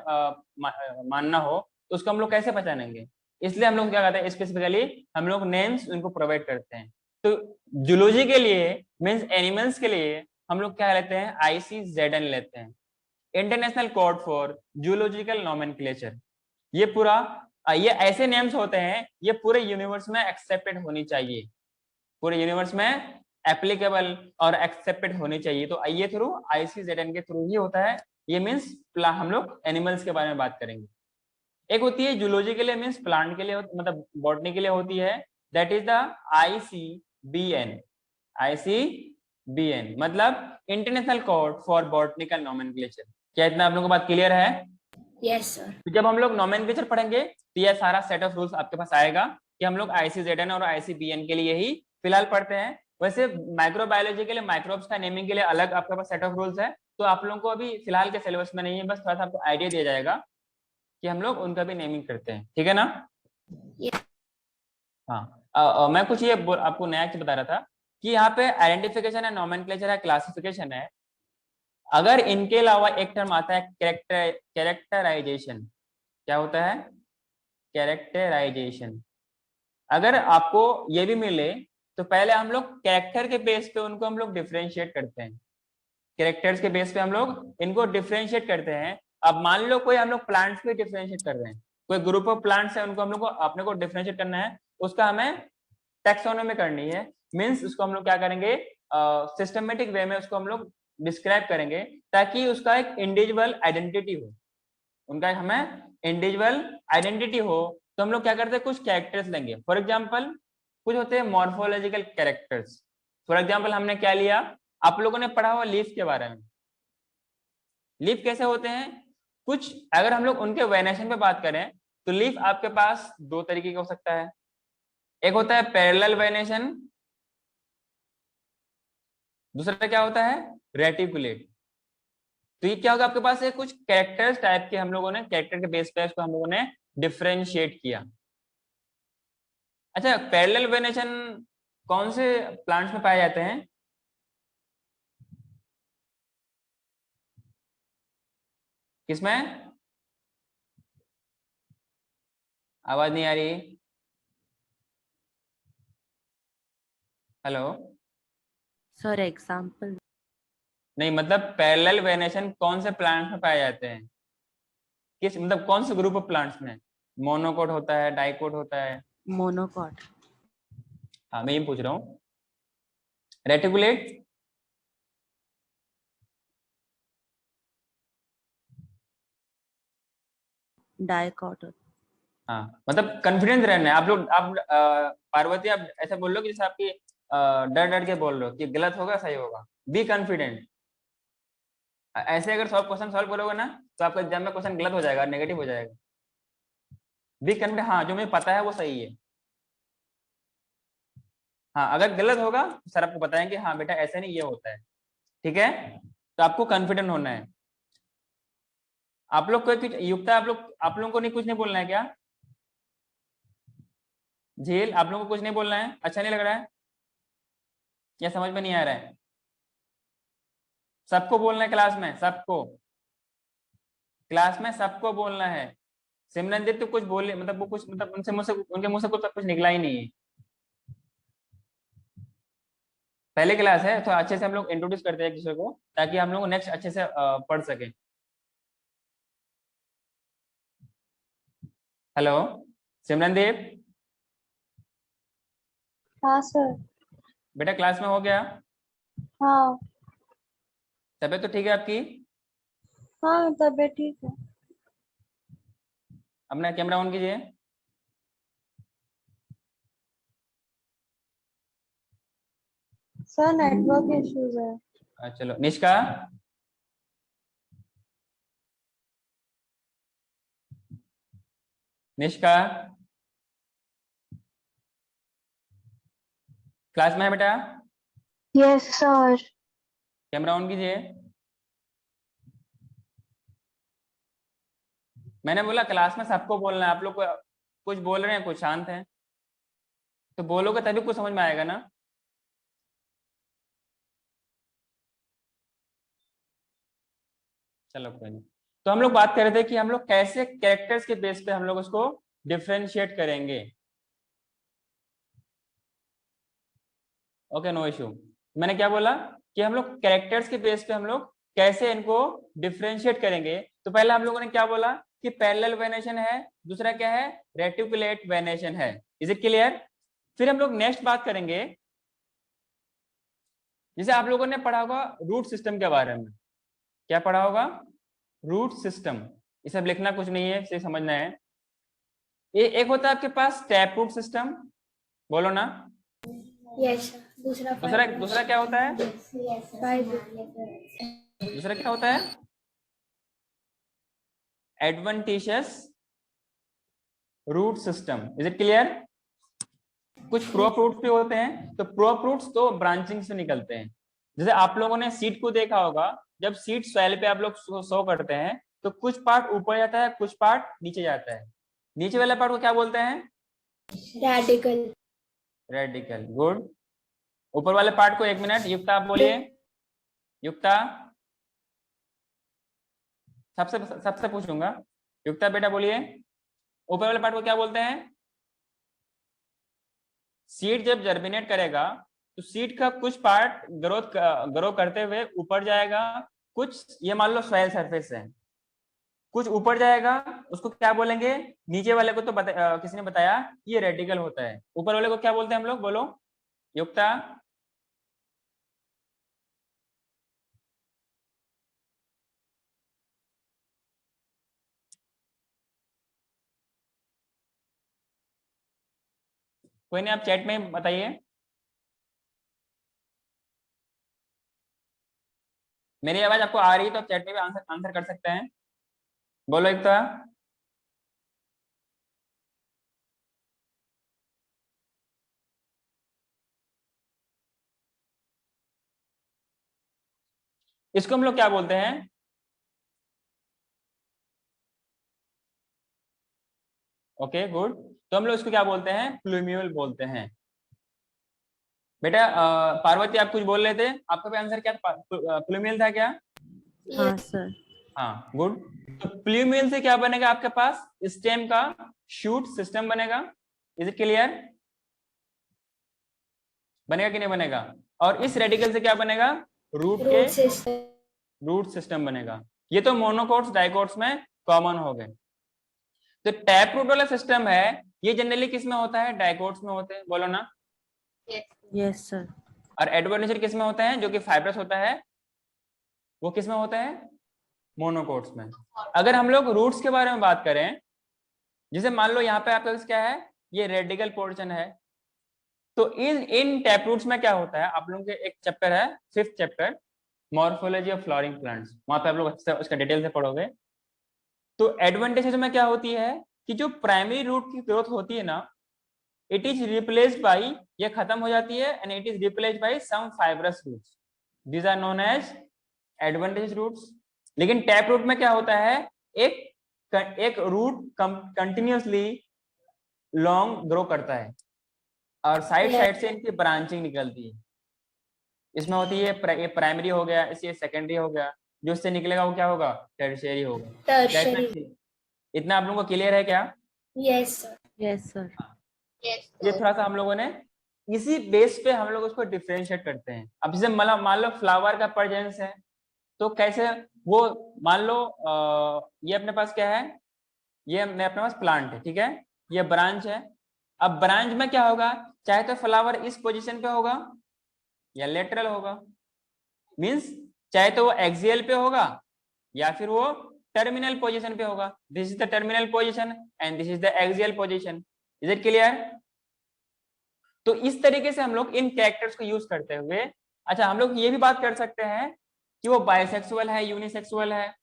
A: मानना हो तो उसको हम लोग कैसे पहचानेंगे? इसलिए हम लोग क्या करते हैं, स्पेसिफिकली हम लोग नेम्स उनको प्रोवाइड करते हैं। तो जूलॉजी के लिए मीन्स एनिमल्स के लिए हम लोग क्या लेते हैं, ICZN लेते हैं, international code for zoological nomenclature. ये पूरा ये ऐसे नेम्स होते हैं, ये पूरे यूनिवर्स में एक्सेप्टेड होनी चाहिए, पूरे यूनिवर्स में एप्लीकेबल और एक्सेप्टेड होनी चाहिए। तो ये थ्रू ICZN के थ्रू ही होता है। ये मीन्स हम लोग एनिमल्स के बारे में बात करेंगे। एक होती है जूलॉजी के लिए, मीन्स प्लांट के लिए, मतलब बॉटनी के लिए होती है, that is the ICBN। ICBN मतलब international code for botanical nomenclature. क्या इतना आप लोगों को बात क्लियर है?
C: Yes, sir.
A: तो जब हम लोग नोमेनक्लेचर पढ़ेंगे तो यह सारा सेट ऑफ रूल्स आपके पास आएगा कि हम लोग ICZN और ICBN के लिए ही फिलहाल पढ़ते हैं। वैसे माइक्रोबायोलॉजी के लिए माइक्रोब्स का नेमिंग के लिए अलग आपके पास सेट ऑफ रूल्स है, तो आप लोगों को अभी फिलहाल के सिलेबस में नहीं है, बस थोड़ा सा आपको आइडिया दिया जाएगा कि हम लोग उनका भी नेमिंग करते हैं, ठीक है ना?
C: Yes.
A: हाँ, मैं कुछ ये आपको नया चीज बता रहा था कि यहाँ पे आइडेंटिफिकेशन है, नोमेनक्लेचर है, क्लासिफिकेशन है। अगर इनके अलावा एक टर्म आता है कैरेक्टराइजेशन। क्या होता है? कैरेक्टराइजेशन। अगर आपको ये भी मिले तो पहले हम लोग कैरेक्टर के बेस पे उनको हम लोग डिफरेंशिएट करते हैं। कैरेक्टर्स के बेस पे हम लोग इनको डिफरेंशिएट करते हैं। अब मान लो कोई हम लोग प्लांट्स पे डिफरेंशिएट कर रहे हैं, कोई ग्रुप ऑफ प्लांट्स है, उनको हम लोग को अपने को डिफरेंशिएट करना है, उसका हमें टैक्सोनॉमी करनी है। मींस उसको हम लोग क्या करेंगे, सिस्टमेटिक वे में उसको हम लोग डिस्क्राइब करेंगे ताकि उसका एक इंडिविजुअल आइडेंटिटी हो, उनका हमें इंडिविजुअल आइडेंटिटी हो। तो हम लोग क्या करते हैं, कुछ कैरेक्टर्स लेंगे। फॉर एग्जांपल कुछ होते हैं मॉर्फोलॉजिकल कैरेक्टर्स। फॉर एग्जांपल हमने क्या लिया, आप लोगों ने पढ़ा हुआ लीफ के बारे में। लीफ कैसे होते हैं? कुछ अगर हम लोग उनके वेनेशन पे बात करें तो लीफ आपके पास दो तरीके का हो सकता है। एक होता है पैरेलल वेनेशन, दूसरा क्या होता है, रेटिकुलेट। तो ये क्या होगा, आपके पास है कुछ कैरेक्टर्स टाइप के, हम लोगों ने कैरेक्टर के बेस पे इसको हम लोगों ने डिफरेंशिएट किया। अच्छा, पैरेलल वेनेशन कौन से प्लांट्स में पाए जाते हैं? किसमें? आवाज नहीं आ रही। हेलो?
B: Sir example.
A: नहीं, मतलब पैरेलल वेनेशन कौन से प्लांट्स में पाए जाते हैं? किस मतलब कौन से ग्रुप ऑफ प्लांट्स में? मोनोकोट होता है, डाइकोट होता है?
B: मोनोकॉट।
A: हाँ, मैं ये पूछ रहा हूँ। रेटिकुलेट?
B: डाइकॉट।
A: हाँ, मतलब कॉन्फिडेंस रहना है आप लोग। आप पार्वती, आप ऐसा बोल लो कि जैसे आपकी डर डर के बोल रहे हो कि गलत होगा सही होगा। Be confident. ऐसे अगर 100 क्वेश्चन सॉल्व करोगे ना तो आपका एग्जाम में क्वेश्चन गलत हो जाएगा, नेगेटिव हो जाएगा। बी कॉन्फिडेंट, हाँ जो मुझे पता है वो सही है। हाँ, अगर गलत होगा तो सर आपको बताएंगे हाँ बेटा ऐसा नहीं, ये होता है, ठीक है? तो आपको कॉन्फिडेंट होना है। आप लोग को युक्ता, आप लोगों को नहीं कुछ नहीं बोलना है क्या? झील, आप लोगों को कुछ नहीं बोलना है? अच्छा नहीं लग रहा है या समझ में नहीं आ रहा है? सबको बोलना है क्लास में, सबको, क्लास में सबको बोलना है। सिमरनजीत तो कुछ बोले, मतलब वो कुछ, मतलब उनसे मुझसे उनके मुंह से कुछ निकला ही नहीं है। पहले क्लास है तो अच्छे से हम लोग इंट्रोड्यूस करते हैं एक दूसरे को ताकि हम लोग नेक्स्ट अच्छे से पढ़ सके। हेलो सिमरनदीप,
D: हाँ सर।
A: बेटा क्लास में हो गया?
D: हाँ
A: तबीयत तो ठीक है आपकी?
D: हाँ, तबीयत ठीक है।
A: अपना कैमरा ऑन कीजिए।
D: सर नेटवर्क इश्यूज है।
A: चलो निष्का, निष्का क्लास में है बेटा?
D: Yes sir.
A: कैमरा ऑन कीजिए। मैंने बोला क्लास में सबको बोलना है। आप लोग कुछ बोल रहे हैं, कुछ शांत हैं, तो बोलोगे तभी कुछ समझ में आएगा ना। चलो कोई नहीं। तो हम लोग बात कर रहे थे कि हम लोग कैसे कैरेक्टर्स के बेस पे हम लोग उसको डिफरेंशिएट करेंगे। Okay, no issue. मैंने क्या बोला कि हम लोग कैरेक्टर्स के बेस पे हम लोग कैसे इनको डिफरेंशिएट करेंगे। तो पहले हम लोगों ने क्या बोला कि पैरेलल वेनेशन है, दूसरा क्या है, रेटिकुलेट वेनेशन है। Is it clear? फिर हम लोग नेक्स्ट बात करेंगे, जैसे आप लोगों ने पढ़ा होगा रूट सिस्टम के बारे में। क्या पढ़ा होगा? Root system. ये सब लिखना कुछ नहीं है, इसे समझना है। ये एक होता है आपके पास टैप रूट सिस्टम, बोलो ना।
C: Yes, sir. दूसरा
A: दूसरा क्या होता है?
C: फाइब्रेशन।
A: दूसरा क्या होता है? Adventitious root system. Is it clear? कुछ प्रो फ्रूट्स भी होते हैं, तो प्रो फ्रूट्स तो ब्रांचिंग से निकलते हैं। जैसे आप लोगों ने सीड को देखा होगा, जब सीड सॉइल पे आप लोग सो करते हैं तो कुछ पार्ट ऊपर जाता है, कुछ पार्ट नीचे जाता है। नीचे वाले पार्ट को क्या बोलते हैं?
C: रेडिकल।
A: रेडिकल। गुड। ऊपर वाले पार्ट को, 1 मिनट, युक्ता आप बोलिए। युक्ता, सबसे सबसे पूछूंगा। युक्ता बेटा बोलिए, ऊपर वाले पार्ट को क्या बोलते हैं? सीड जब जर्मिनेट करेगा तो सीड का कुछ पार्ट ग्रो करते हुए ऊपर जाएगा। कुछ, ये मान लो सॉइल सरफेस है, कुछ ऊपर जाएगा, उसको क्या बोलेंगे? नीचे वाले को तो किसी ने बताया कि ये रेडिकल होता है। ऊपर वाले को क्या बोलते हैं हम लोग? बोलो युक्ता। कोई नहीं, आप चैट में बताइए। मेरी आवाज आपको आ रही है तो आप चैट में भी आंसर कर सकते हैं। बोलो युक्ता। इसको हम लोग क्या बोलते हैं? Okay good. तो हम लोग इसको क्या बोलते हैं? प्लूम्यूल बोलते हैं। बेटा पार्वती, आप कुछ बोल रहे थे, आपका भी आंसर क्या था? प्लूम्यूल था क्या?
B: हाँ सर।
A: हाँ गुड। तो प्लूम्यूल से क्या बनेगा आपके पास? स्टेम का शूट सिस्टम बनेगा। Is it clear? बनेगा कि नहीं बनेगा? और इस रेडिकल से क्या बनेगा? रूट के रूट सिस्टम बनेगा। ये तो मोनोकोट्स डाइकोट्स में कॉमन हो गए। तो टैप रूट वाला सिस्टम है, ये जनरली किस में होता है? डाइकोट्स में होते हैं। बोलो ना।
B: Yes sir.
A: और एडवेंटिशियस किस में होता है? जो कि फाइब्रस होता है, वो किस में होता है? मोनोकोट्स में। अगर हम लोग रूट्स के बारे में बात करें, जैसे मान लो यहाँ पे आपका क्या है? ये रेडिकल पोर्शन है। तो इन टैप रूट्स में क्या होता है? आप लोगों के एक चैप्टर है, 5th chapter, morphology of flowering plants, वहां पे आप लोग उसका डिटेल से पढ़ोगे। तो एडवांटेजेस में क्या होती है कि जो प्राइमरी रूट की ग्रोथ होती है ना, इट इज रिप्लेस्ड बाय, ये खत्म हो जाती है, and it is replaced by some fibrous roots. These are known as advantage roots. लेकिन टैप रूट में क्या होता है? एक रूट कंटिन्यूअसली लॉन्ग ग्रो करता है और साइड साइड से इनकी ब्रांचिंग निकलती है। इसमें होती है, ये प्राइमरी हो गया, इससे सेकेंडरी हो गया, जो इससे निकलेगा वो क्या होगा? टर्शियरी होगा।
C: टर्शियरी।
A: इतना आप लोगों को क्लियर है क्या?
C: Yes sir.
B: Yes sir.
A: ये थोड़ा सा हम लोगों ने इसी बेस पे हम लोग उसको डिफरेंशिएट करते हैं। अब जैसे मान लो फ्लावर का परजेंस है, तो कैसे वो, मान लो ये अपने पास क्या है? ये अपने पास प्लांट है, ठीक है, ये ब्रांच है। अब ब्रांच में क्या होगा? चाहे तो फ्लावर इस पोजीशन पे होगा या लेटरल होगा, मींस चाहे तो वो एक्सियल पे होगा या फिर वो टर्मिनल पोजीशन पे होगा। This is the terminal position and this is the axial position. Is it clear? तो इस तरीके से हम लोग इन कैरेक्टर्स को यूज करते हुए, अच्छा हम लोग ये भी बात कर सकते हैं कि वो बाइसेक्सुअल है, यूनिसेक्सुअल है,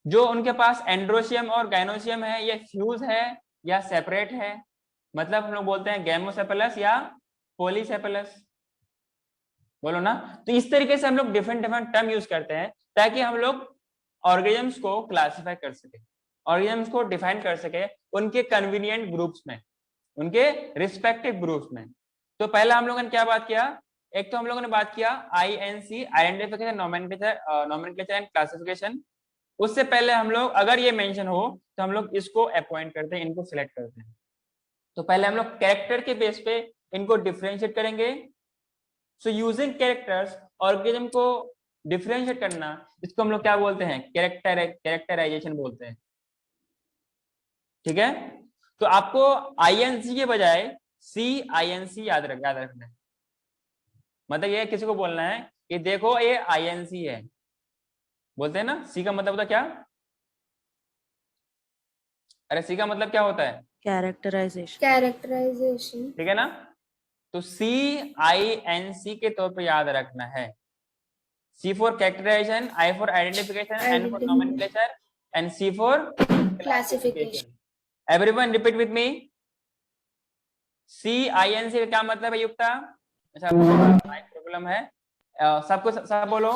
A: जो उनके पास एंड्रोशियम और गाइनोशियम है, ये फ्यूज है या सेपरेट है। मतलब हम लोग बोलते हैं गैमोसेफेलस या पॉलीसेफेलस। बोलो ना। तो इस तरीके से हम लोग डिफरेंट डिफरेंट टर्म यूज करते हैं ताकि हम लोग ऑर्गेनिजम्स को क्लासिफाई कर सके, ऑर्गेनिजम्स को डिफाइन कर सके उनके कन्वीनियंट ग्रुप्स में, उनके रिस्पेक्टिव ग्रुप्स में। तो पहला हम लोगों ने क्या बात किया? एक तो हम लोगों ने बात किया INC, identification, nomenclature and classification. उससे पहले हम लोग, अगर ये मेंशन हो तो हम लोग इसको अपॉइंट करते हैं, इनको सिलेक्ट करते हैं। तो पहले हम लोग कैरेक्टर के बेस पे इनको डिफरेंशिएट करेंगे। सो यूजिंग कैरेक्टर्स ऑर्गेनिज्म को डिफरेंशिएट करना, इसको हम लोग क्या बोलते हैं? कैरेक्टराइजेशन बोलते हैं। ठीक है, तो आपको INC के बजाय CINC याद रखना है। मतलब ये किसी को बोलना है कि देखो ये INC है, बोलते हैं ना। C का मतलब होता क्या? अरे C का मतलब क्या होता है?
B: कैरेक्टराइजेशन।
C: कैरेक्टराइजेशन।
A: ठीक है ना। तो CINC के तौर पे याद रखना है। C for characterization, I for identification, N for nomenclature, and C for
C: Classification.
A: Everyone repeat with me. CINC का क्या मतलब है युक्ता? अच्छा माइक प्रॉब्लम है, सबको सब बोलो।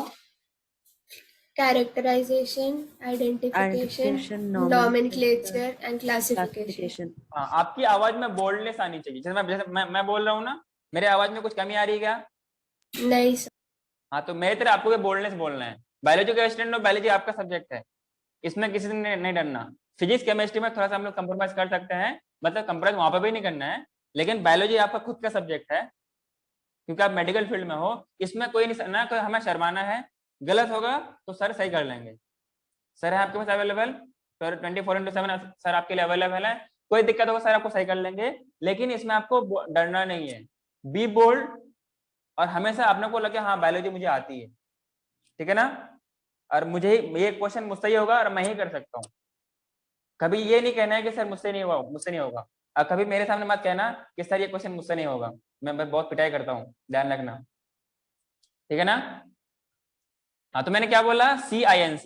C: Characterization, identification, nomenclature and classification.
A: हाँ, आपकी आवाज में बोल्डनेस आनी चाहिए। जैसे मैं बोल रहा हूँ ना, मेरे आवाज में कुछ कमी आ रही है क्या?
C: नहीं सर।
A: हाँ, तो मेरी तरह आपको बोल्डनेस बोलना है। बायोलॉजी का स्टूडेंट हो, बायोलॉजी आपका सब्जेक्ट है, इसमें किसी से नहीं डरना। फिजिक्स केमिस्ट्री में थोड़ा सा हम लोग कंप्रोमाइज कर सकते हैं, मतलब कंप्रोमाइज वहां पर भी नहीं करना है, लेकिन बायोलॉजी आपका खुद का सब्जेक्ट है क्योंकि आप मेडिकल फील्ड में हो। इसमें कोई नहीं ना, कोई हमें शर्माना है। गलत होगा तो सर सही कर लेंगे। सर है आपके पास अवेलेबल, सर 24/7 सर आपके लिए अवेलेबल है। कोई दिक्कत होगा सर आपको सही कर लेंगे, लेकिन इसमें आपको डरना नहीं है। बी बोल्ड और हमेशा अपने को लगे हाँ बायोलॉजी मुझे आती है, ठीक है ना। और मुझे ये क्वेश्चन मुझसे ही होगा और मैं ही कर सकता हूँ। कभी ये नहीं कहना है कि सर मुझसे नहीं होगा। और कभी मेरे सामने मत कहना कि सर ये क्वेश्चन मुझसे नहीं होगा। मैं बहुत पिटाई करता हूँ, ध्यान रखना, ठीक है ना। हाँ, तो मैंने क्या बोला? CINC।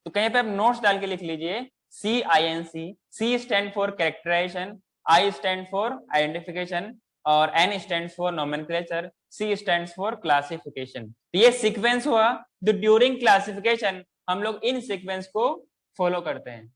A: तो कहीं पे आप नोट्स डाल के लिख लीजिए CINC। C stand for characterization, I stand for identification और N stand for nomenclature, C stand for classification. तो ये सीक्वेंस हुआ। तो ड्यूरिंग क्लासिफिकेशन हम लोग इन सीक्वेंस को फॉलो करते हैं।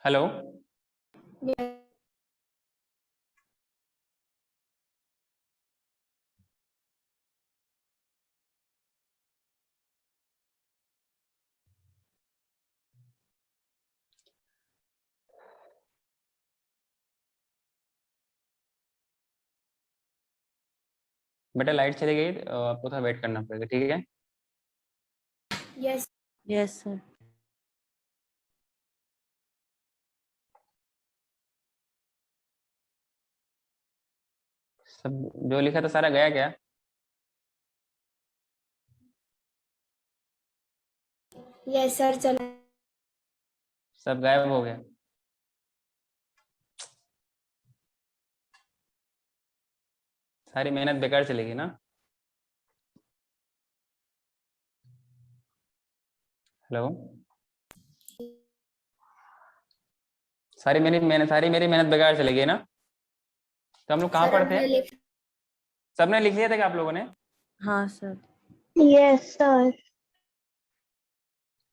A: Hello,
C: Yes.
A: बेटा लाइट चली गई, आपको थोड़ा वेट करना पड़ेगा, ठीक है।
C: Yes.
B: Yes, sir.
A: सब जो लिखा था सारा गया क्या?
C: Yes sir, चला।
A: सब गायब हो गया? सारी मेहनत बेकार चलेगी ना। हेलो, सारी मेरी मेहनत बेकार चलेगी ना। तो हम लोग कहाँ
C: सर
A: पढ़ते
C: हमने
A: हैं?
C: लिख
A: सबने लिख लिया था क्या आप लोगों ने?
B: हाँ सर।
D: Yes, sir.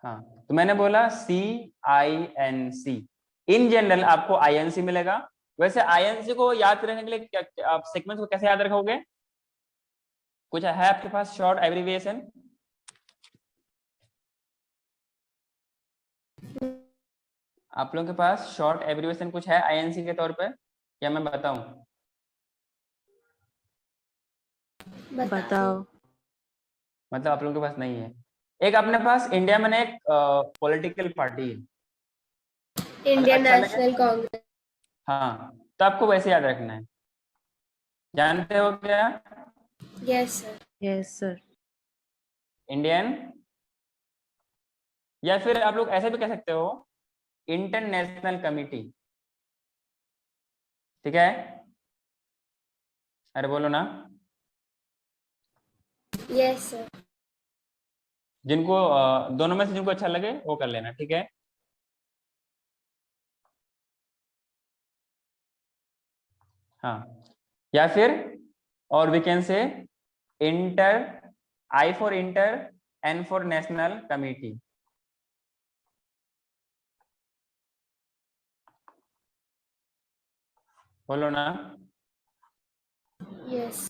A: हाँ, तो मैंने बोला CINC। इन जनरल आपको INC मिलेगा। वैसे INC को याद रखने के लिए आप सीक्वेंस को कैसे याद रखोगे? कुछ है आपके पास शॉर्ट एब्रिविएशन? आप लोगों के पास शॉर्ट एब्रिविएशन कुछ है INC के तौर पे, या मैं बताऊं?
B: बताओ।
A: मतलब आप लोगों के पास नहीं है। एक अपने पास इंडिया में एक पॉलिटिकल पार्टी है,
C: इंडियन
A: अच्छा लगे?
C: नेशनल कांग्रेस।
A: हाँ, तो आपको वैसे याद रखना है। जानते हो क्या?
C: Yes sir.
B: Yes, sir.
A: Indian, या फिर आप लोग ऐसे भी कह सकते हो इंटरनेशनल कमिटी, ठीक है। अरे बोलो ना।
C: Yes sir.
A: जिनको दोनों में से जिनको अच्छा लगे वो कर लेना, ठीक है। हाँ, या फिर और we can say inter, I for inter, N for national committee. बोलो ना।
C: यस।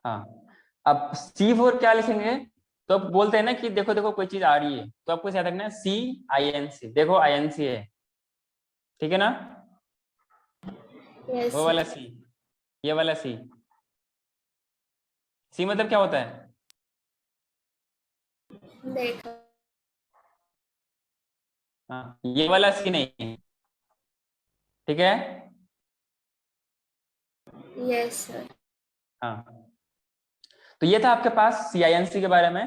A: हाँ, अब C4 क्या लिखेंगे? तो अब बोलते हैं ना कि देखो देखो कोई चीज आ रही है, तो आपको याद रखना है CINC, देखो INC है, ठीक है ना?
C: Yes,
A: वो वाला C, ये वाला C। C मतलब क्या होता है?
C: देखा।
A: हाँ, ये वाला C नहीं है, ठीक है?
C: Yes, sir.
A: हाँ, तो ये था आपके पास CINC के बारे में।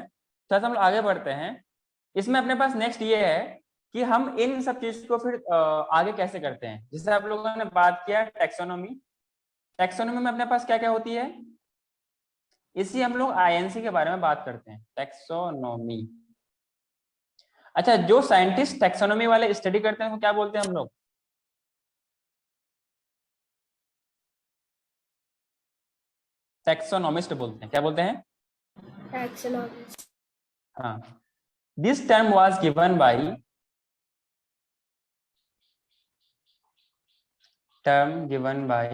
A: तो हम लोग आगे बढ़ते हैं। इसमें अपने पास नेक्स्ट ये है कि हम इन सब चीज को फिर आगे कैसे करते हैं। जैसे आप लोगों ने बात किया टैक्सोनॉमी, टैक्सोनॉमी में अपने पास क्या क्या होती है, इसी हम लोग INC के बारे में बात करते हैं, टैक्सोनॉमी। अच्छा, जो साइंटिस्ट टैक्सोनॉमी वाले स्टडी करते हैं वो क्या बोलते हैं हम लोग? टैक्सोनॉमिस्ट बोलते हैं। क्या बोलते हैं?
C: Taxonomist.
A: हाँ, this term was given by, term given by,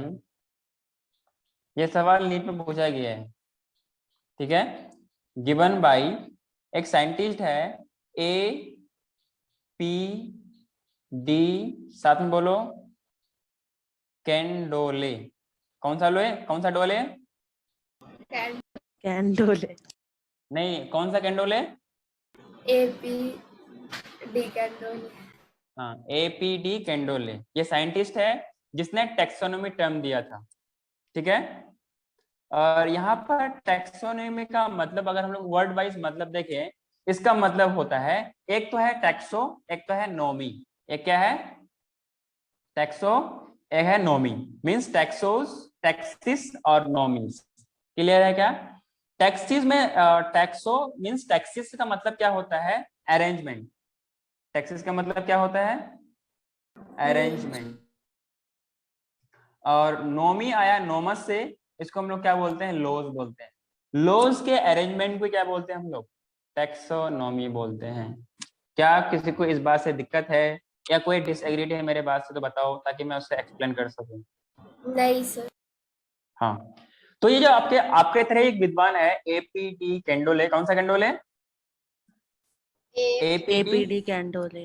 A: ये सवाल नीट में पूछा गया है, ठीक है? गिवन बाय एक साइंटिस्ट है APD, साथ में बोलो, कैंडोले। कौन सा लोए, कौन सा डोले?
B: कैंडोले।
A: नहीं, कौन सा कैंडोले?
C: APD Candole.
A: हाँ, APD कैंडोले, ये साइंटिस्ट है जिसने टैक्सोनॉमी टर्म दिया था, ठीक है? और यहाँ पर टैक्सोनॉमी का मतलब अगर हम लोग वर्ड वाइज मतलब देखें, इसका मतलब होता है, एक तो है टैक्सो, एक तो है नोमी। एक क्या है? टैक्सो, एक है नोमी। मींस टैक्सोस, टैक्सिस और नोमीस। क्लियर है क्या? टैक्सिस में टैक्सो मींस, टैक्सिस का मतलब क्या होता है? अरेंजमेंट। टैक्सिस का मतलब क्या होता है? अरेंजमेंट। और नोमी आया नोमस से, इसको हम लोग क्या बोलते हैं? लॉज बोलते हैं। लॉज के अरेंजमेंट को क्या बोलते हैं हम लोग? टैक्सोनॉमी बोलते हैं। क्या किसी को इस बात से दिक्कत है या कोई डिसएग्री है मेरे बात से तो बताओ, ताकि मैं उससे एक्सप्लेन कर सकूं।
C: नहीं सर।
A: हाँ, तो ये जो आपके आपके तरह एक विद्वान है APD कैंडोले, कौन सा कैंडोले? APD।
B: APD कैंडोले।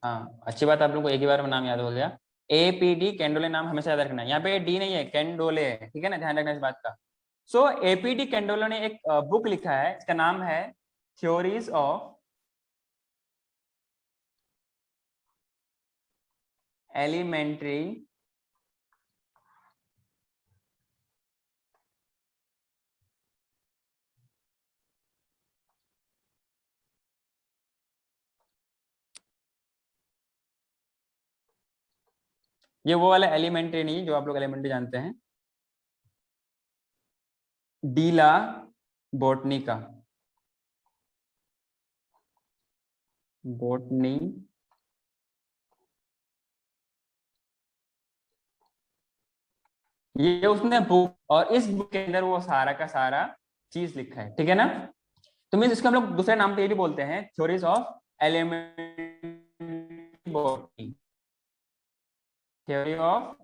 A: हाँ, अच्छी बात, आप लोगों को एक ही बार में नाम याद हो गया। APD कैंडोले नाम हमेशा याद रखना है, यहाँ पे D नहीं है, कैंडोले है, ठीक है ना? ध्यान रखना इस बात का। सो APD कैंडोले ने एक बुक लिखा है, इसका नाम है थ्योरीज ऑफ एलिमेंट्री ये वो वाला एलिमेंट्री नहीं जो आप लोग एलिमेंट्री जानते हैं, डीला बोटनी का, बोटनी। ये उसने बुक, और इस बुक के अंदर वो सारा का सारा चीज लिखा है, ठीक है ना? तो मीन इसको हम लोग दूसरे नाम पे ये भी बोलते हैं, theories of elementary botany, theory of.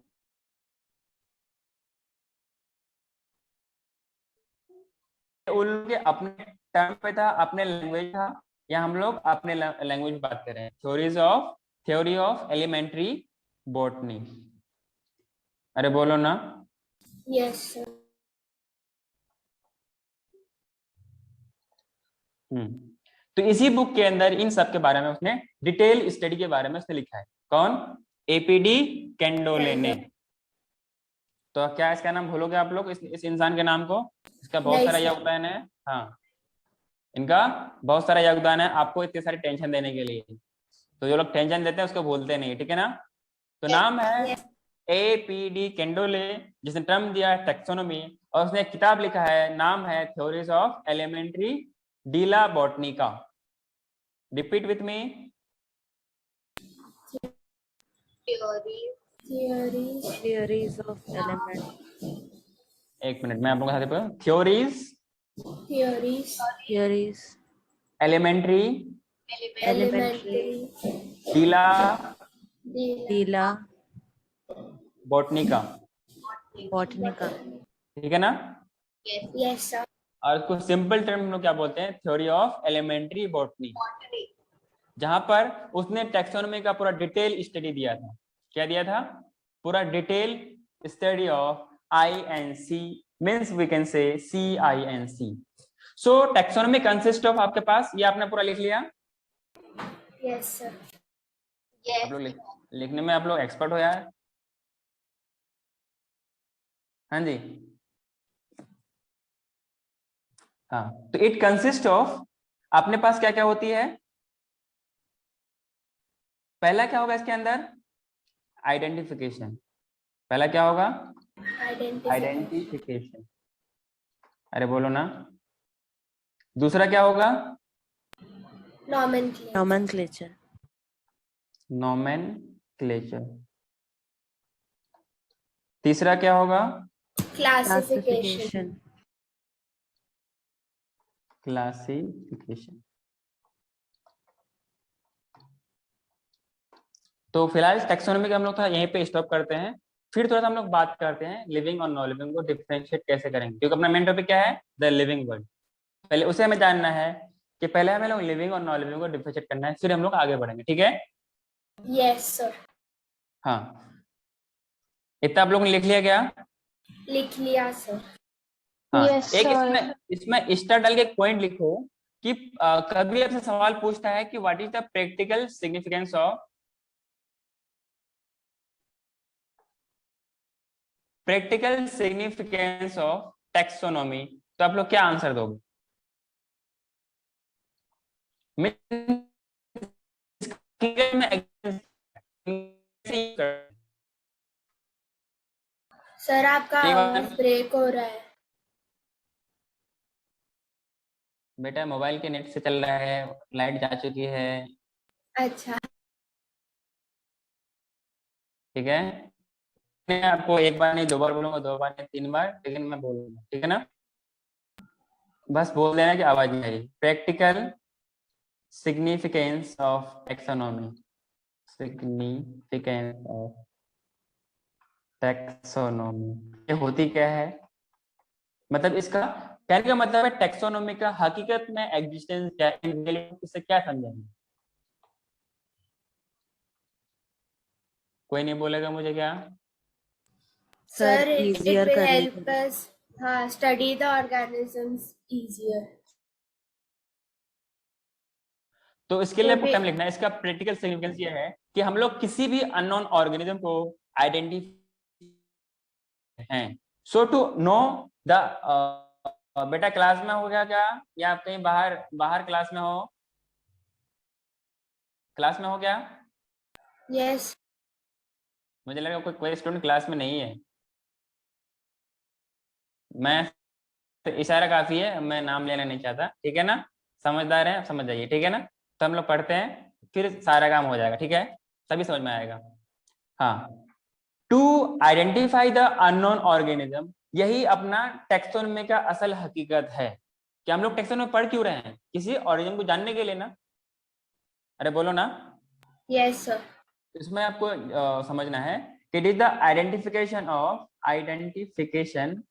A: उनके अपने टर्म पे था, अपने लैंग्वेज था, या हम लोग अपने लैंग्वेज में बात कर रहे हैं? Theories of, theory of elementary botany. अरे बोलो ना।
C: Yes sir.
A: तो इसी बुक के अंदर इन सब के बारे में उसने डिटेल स्टडी के बारे में उसने लिखा है। कौन? APD कैंडोले ने। तो क्या इसका नाम भूलोगे आप लोग, इस इंसान के नाम को? इसका बहुत
C: नहीं
A: सारा
C: सर।
A: योगदान है। हाँ, इनका बहुत सारा योगदान है आपको इतनी सारी टेंशन देने के लिए। तो जो लोग टेंशन देते हैं उसको भूलते नहीं, ठीक है ना? तो नाम है APD कैंडोले, जिसने टर्म दिया है टैक्सोनॉमी, और उसने एक किताब लिखा है, नाम है थ्योरीज ऑफ एलिमेंट्री डीला बॉटनी का। Repeat with me.
B: Theories of element.
A: एक मिनट, मैं आप लोगों के साथ थ्योरीज
B: Theories.
A: Elementary
B: Elementary.
A: डीला
B: Dila.
A: बॉटनी का,
B: Botanica.
A: ठीक है ना?
C: Yes, sir.
A: और उसको सिंपल टर्म हम लोग क्या बोलते हैं, थ्योरी ऑफ एलिमेंट्री बॉटनी, जहां पर उसने टैक्सोनॉमी का पूरा डिटेल स्टडी दिया था। क्या दिया था? पूरा detail study of INC, means we can say CINC। So taxonomy consist of, आपके पास ये आपने पूरा लिख लिया?
C: Yes, sir.
A: आप लोग लिखने में आप लोग एक्सपर्ट हो यार। हाँ जी, हाँ। तो इट कंसिस्ट ऑफ, अपने पास क्या क्या होती है? पहला क्या होगा इसके अंदर? आइडेंटिफिकेशन। पहला क्या होगा?
C: Identification.
A: आइडेंटिफिकेशन। अरे बोलो ना। दूसरा क्या होगा?
C: Nomenclature.
B: nomenclature,
A: nomenclature. तीसरा क्या होगा?
C: Classification.
A: क्लासिफिकेशन। तो फिलहाल टैक्सोनॉमी का हम लोग थोड़ा यहीं पे स्टॉप करते हैं, फिर थोड़ा सा हम लोग बात करते हैं लिविंग और नॉन लिविंग को डिफरेंशिएट कैसे करेंगे, क्योंकि अपना मेन टॉपिक क्या है? The living world. पहले उसे हमें जानना है कि पहले हमें लोग लिविंग और नॉन लिविंग को डिफरेंशिएट करना है, फिर हम लोग आगे बढ़ेंगे। ठीक है?
C: Yes, sir.
A: हाँ, इतना आप लोगों ने लिख लिया क्या?
C: लिख लिया, sir.
A: हाँ।
D: Yes,
A: एक
D: sir.
A: इसमें स्टार डाल के एक पॉइंट लिखो कि कभी आपसे सवाल पूछता है कि what is the practical significance of, practical significance of taxonomy, तो आप लोग क्या आंसर दोगे?
C: सर आपका आवाज ब्रेक हो रहा है।
A: बेटा मोबाइल के नेट से चल रहा है, लाइट जा चुकी है।
C: अच्छा।
A: ठीक है, मैं आपको एक बार नहीं 2 बार बोलूंगा, 2 बार नहीं 3 बार, लेकिन मैं बोलूंगा। ठीक है ना? बस बोल देना कि आवाज नहीं आ रही। Practical significance of taxonomy, significance of taxonomy, ये होती क्या है? मतलब इसका कहने का मतलब है टैक्सोनॉमी का हकीकत में एग्जिस्टेंस क्या है, इससे क्या समझेंगे? कोई नहीं बोलेगा मुझे क्या?
C: Sir, it
B: easier
C: will
B: करने
C: help
B: के लिए।
C: us study the organisms easier.
A: तो इसके लिए
C: तो भी-
A: टाइम लिखना है। इसका प्रैक्टिकल सिग्निफिकेंस ये है कि हम लोग किसी भी अननोन ऑर्गेनिज्म को आइडेंटिफाई हैं। सो टू नो द, बेटा क्लास में हो गया क्या, या आप कहीं बाहर बाहर क्लास में हो? क्लास में हो क्या?
C: Yes.
A: मुझे लगा कोई स्टूडेंट क्लास में नहीं है। मैं इशारा काफी है, मैं नाम लेना नहीं चाहता। ठीक है ना? समझदार है, समझ जाइए। ठीक है ना? तो हम लोग पढ़ते हैं, फिर सारा काम हो जाएगा। ठीक है, सभी समझ में आएगा। हाँ, to identify the unknown organism, यही अपना टैक्सोनॉमी का असल हकीकत है कि हम लोग टैक्सोनॉमी पढ़ क्यों रहे हैं? किसी ऑर्गेनिज्म को जानने के लिए ना। अरे बोलो ना।
C: Yes, sir.
A: इसमें आपको समझना है कि it is the identification of, identification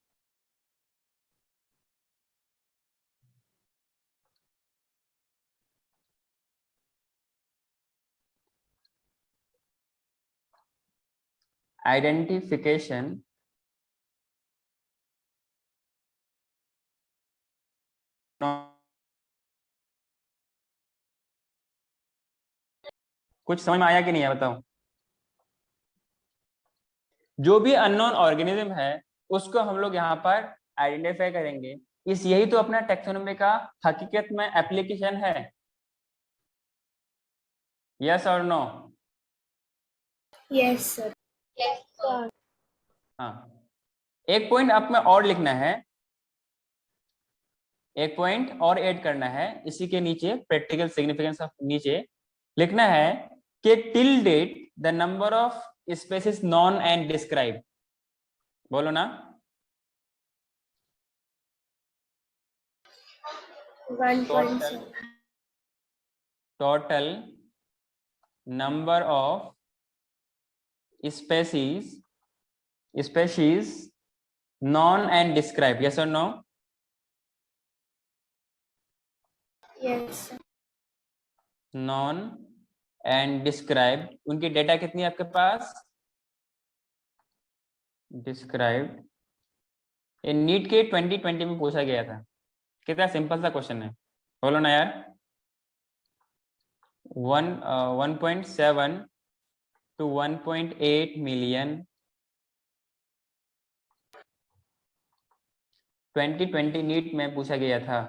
A: identification कुछ समझ में आया कि नहीं है? बताओ। जो भी अननोन ऑर्गेनिज्म है उसको हम लोग यहाँ पर आइडेंटिफाई करेंगे। इस यही तो अपना टैक्सोनॉमी का हकीकत में एप्लीकेशन है। यस और no?
C: Yes, sir.
D: Yes, sir.
A: हाँ, एक पॉइंट आप में और लिखना है, एक पॉइंट और ऐड करना है इसी के नीचे, प्रैक्टिकल सिग्निफिकेंस ऑफ नीचे लिखना है कि till date the number of species known and describe. बोलो ना।
C: 1.7.
A: Total number of species known and describe. Yes और no?
C: Yes, sir.
A: Known and described, उनकी डेटा कितनी है आपके पास? डिस्क्राइब्ड। ये नीट के 2020 में पूछा गया था। कितना सिंपल सा क्वेश्चन है, बोलो ना यार। 1.7 to 1.8 मिलियन 2020 नीट में पूछा गया था।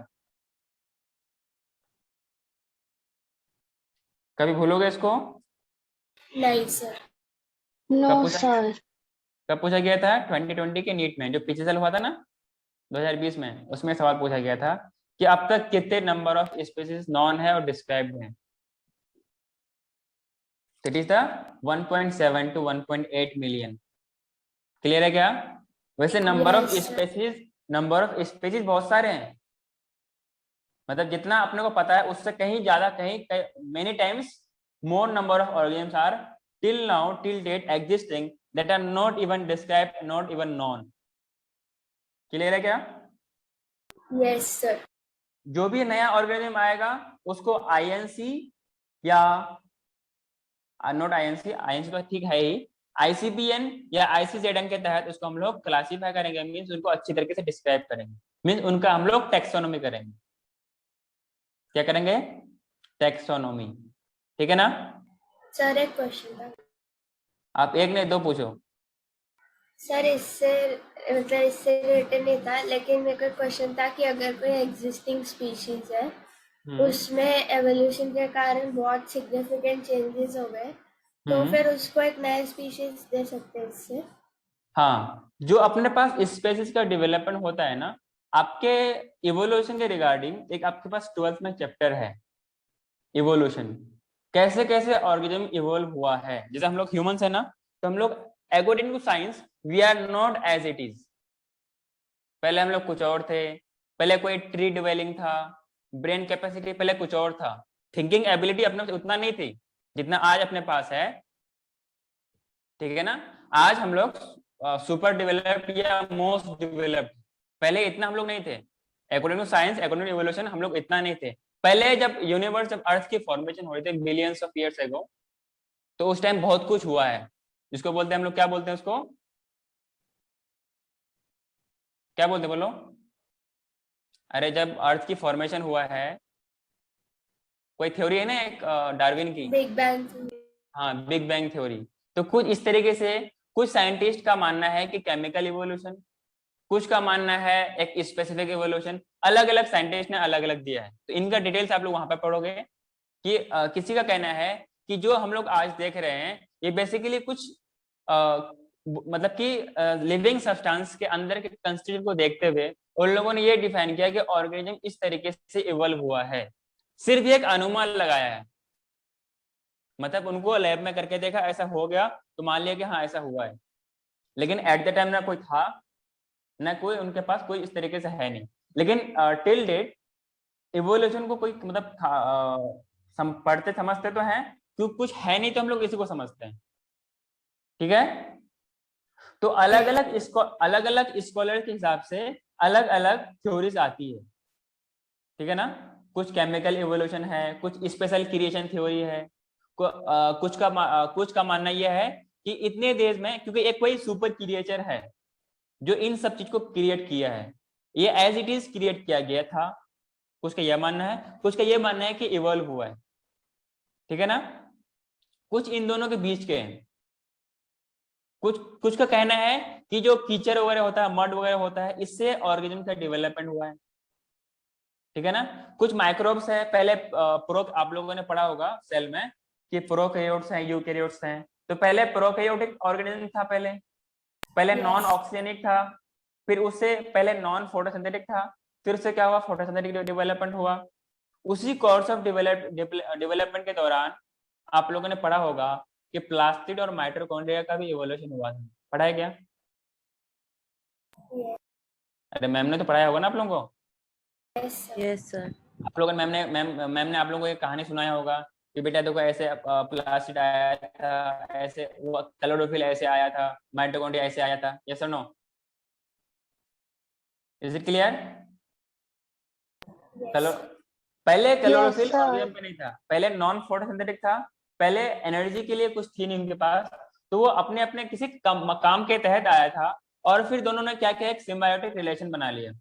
A: कभी भूलोगे इसको?
C: नहीं सर।
D: No,
A: कब पूछा
D: sir.
A: कब पूछा गया था? 2020 के नीट में, जो पिछले साल हुआ था ना 2020 में, उसमें सवाल पूछा गया था कि अब तक कितने नंबर ऑफ स्पीशीज नॉन है और डिस्क्राइब्ड है। It is the 1.7 to 1.8 million. Clear है क्या? वैसे number of
C: Yes, sir.
A: Species बहुत सारे हैं, मतलब जितना अपने को पता है उससे कहीं ज्यादा, कहीं many times more number of organisms are till now till date existing that are not even described, not even known. Clear है क्या?
C: Yes, sir.
A: जो भी नया ऑर्गेनिज्म आएगा उसको आईएनसी या नॉट आईएनसी तो ठीक है ही, आईसीबीएन या आईसीजेडएन के तहत उसको हम लोग क्लासीफाई करेंगे, मींस उनको अच्छी तरीके से डिस्क्राइब करेंगे, मींस उनका हम लोग टेक्सोनोमी करेंगे। क्या करेंगे? टेक्सोनोमी। ठीक है ना?
C: सर एक क्वेश्चन था
A: आप एक नहीं दो पूछो।
C: सर, इससे मतलब इससे रिलेटेड नहीं था, लेकिन मेरे को क्वेश्चन था कि अगर कोई एग्जिस्टिंग स्पीशीज है उसमें एवोल्यूशन के कारण बहुत सिग्निफिकेंट चेंजेस हो गए, तो फिर उसको एक नया स्पीशीज दे सकते हैं इससे?
A: हाँ, जो अपने पास स्पेसीज का डेवलपमेंट होता है ना, आपके इवोल्यूशन के रिगार्डिंग एक आपके पास 12th में चैप्टर है इवोल्यूशन, कैसे कैसे ऑर्गेनिज्म इवोल्व हुआ है। जैसे हम लोग ह्यूमंस है ना, तो हम लोग according to science we are not as it is. पहले हम लोग कुछ और थे, पहले कोई ट्री डिवेलिंग था, ब्रेन कैपेसिटी पहले कुछ और था, थिंकिंग एबिलिटी अपने पास उतना नहीं थी जितना आज अपने पास है। ठीक है ना? आज हम लोग सुपर डेवलप्ड या मोस्ट डेवलप्ड, पहले इतना हम लोग नहीं थे। According to science, according to evolution हम लोग इतना नहीं थे। पहले जब यूनिवर्स, जब अर्थ की फॉर्मेशन हो रही थी बिलियंस ऑफ ईयर्स एगो, तो उस टाइम बहुत कुछ हुआ है, जिसको बोलते हैं हम लोग, क्या बोलते हैं उसको, क्या बोलते हैं बोलो? अरे जब अर्थ की फॉर्मेशन हुआ है, कोई थ्योरी है ना एक डार्विन की,
C: बिग बैंग।
A: हाँ बिग बैंग थ्योरी। तो कुछ इस तरीके से कुछ साइंटिस्ट का मानना है कि केमिकल इवोल्यूशन, कुछ का मानना है एक स्पेसिफिक इवोल्यूशन, अलग अलग साइंटिस्ट ने अलग अलग दिया है। तो इनका डिटेल्स आप लोग वहां पे पढ़ोगे कि किसी का कहना है कि जो हम लोग आज देख रहे हैं ये बेसिकली कुछ मतलब कि लिविंग सब्सटेंस के अंदर के कंस्टिट्यूट को देखते हुए उन लोगों ने ये डिफाइन किया कि ऑर्गेनिज्म इस तरीके से इवॉल्व हुआ है। सिर्फ एक अनुमान लगाया है, मतलब उनको लैब में करके देखा ऐसा हो गया तो मान लिया कि हाँ ऐसा हुआ है, लेकिन एट द टाइम ना कोई था ना कोई उनके पास कोई इस तरीके से है नहीं। लेकिन टिल डेट इवोल्यूशन को कोई मतलब पढ़ते समझते तो हैं, क्योंकि कुछ है नहीं तो हम लोग इसी को समझते हैं। ठीक है? तो अलग अलग स्कॉलर के हिसाब से अलग अलग थ्योरीज आती है। ठीक है ना? कुछ केमिकल इवोल्यूशन है, कुछ स्पेशल क्रिएशन थ्योरी है, कुछ का मानना यह है कि इतने देश में, क्योंकि एक कोई सुपर क्रिएचर है जो इन सब चीज को क्रिएट किया है, ये एज इट इज क्रिएट किया गया था, कुछ का यह मानना है, कुछ का यह मानना है कि इवॉल्व हुआ है। ठीक है ना? कुछ इन दोनों के बीच के हैं। कुछ का कहना है कि जो कीचड़ वगैरह होता है, मड वगैरह होता है, इससे ऑर्गेनिज्म का डेवलपमेंट हुआ है। ठीक है ना? कुछ माइक्रोब्स है, पहले आप लोगों ने पढ़ा होगा सेल में कि प्रोकैरियोट्स हैं, यूकैरियोट्स हैं। तो पहले प्रोकैरियोटिक ऑर्गेनिज्म था, पहले नॉन ऑक्सीजनिक था, फिर उससे पहले नॉन फोटोसिंथेटिक था, फिर उससे क्या हुआ, फोटोसिंथेटिक डेवलपमेंट हुआ। उसी कोर्स ऑफ डेवलपमेंट के दौरान आप लोगों ने पढ़ा होगा कि प्लास्टिड और माइटोकॉन्ड्रिया का भी इवोल्यूशन हुआ था। पढ़ा है क्या? अरे मैम ने तो पढ़ाया होगा ना आप लोगों को।
B: Yes, sir.
A: आप लोगों ने मैम ने आप लोगों को एक कहानी सुनाया होगा कि बेटा देखो ऐसे प्लास्टिड आया था, ऐसे वो क्लोरोफिल ऐसे आया था, माइटोकॉन्ड्रिया ऐसे आया था। यस और नो? Is it clear? चलो, पहले क्लोरोफिल
D: sir.
A: ऑर्गेनिज्म पे नहीं था, पहले नॉन फोटोसिंथेटिक था, पहले एनर्जी के लिए कुछ थी नहीं उनके पास, तो वो अपने अपने किसी काम के तहत आया था, और फिर दोनों ने क्या किया, एक सिम्बायोटिक रिलेशन बना लिया।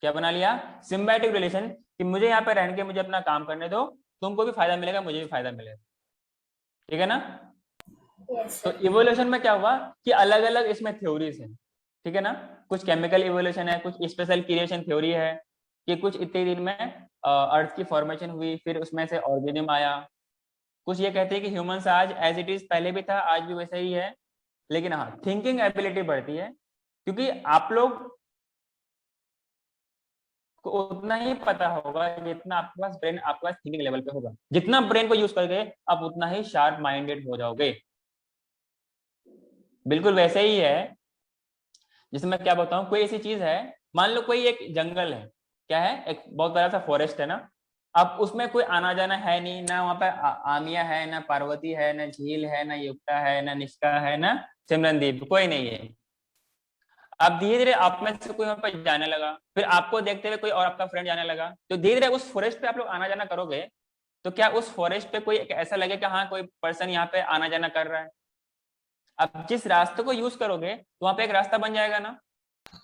A: क्या बना लिया? सिम्बायोटिक रिलेशन, कि मुझे यहाँ पे रहने के मुझे अपना काम करने दो, तुमको भी फायदा मिलेगा, मुझे भी फायदा मिलेगा, ठीक है ना?
C: Yes,
A: तो
C: sir.
A: इवोल्यूशन में क्या हुआ कि अलग अलग इसमें थ्योरीज हैं, ठीक है ना? कुछ केमिकल इवोल्यूशन है, कुछ स्पेशल क्रिएशन थ्योरी है, कि कुछ इतने दिन में अर्थ की फॉर्मेशन हुई, फिर उसमें से ऑर्गेनिज्म आया। कुछ ये कहते हैं कि ह्यूमंस आज एज इट इज पहले भी था, आज भी वैसा ही है, लेकिन हाँ थिंकिंग एबिलिटी बढ़ती है, क्योंकि आप लोग को उतना ही पता होगा जितना आपके पास ब्रेन, आपके पास थिंकिंग लेवल पे होगा। जितना ब्रेन को यूज करोगे आप उतना ही शार्प माइंडेड हो जाओगे। बिल्कुल वैसे ही है, जैसे मैं क्या बताऊं, कोई ऐसी चीज है, मान लो कोई एक जंगल है, क्या है, एक बहुत बड़ा सा फॉरेस्ट है ना, अब उसमें कोई आना जाना है नहीं, ना वहां पे आमिया है, ना पार्वती है, ना झील है, ना युक्ता है, ना निष्का है, ना सिमरनदीप, कोई नहीं है। अब धीरे धीरे आप में से कोई वहां पर जाने लगा, फिर आपको देखते हुए कोई और आपका फ्रेंड जाने लगा, तो धीरे धीरे उस फॉरेस्ट पे आप लोग आना जाना करोगे, तो क्या उस फॉरेस्ट पे कोई ऐसा लगे कि हाँ कोई पर्सन यहाँ पे आना जाना कर रहा है? अब जिस रास्ते को यूज करोगे तो वहां पे एक रास्ता बन जाएगा ना।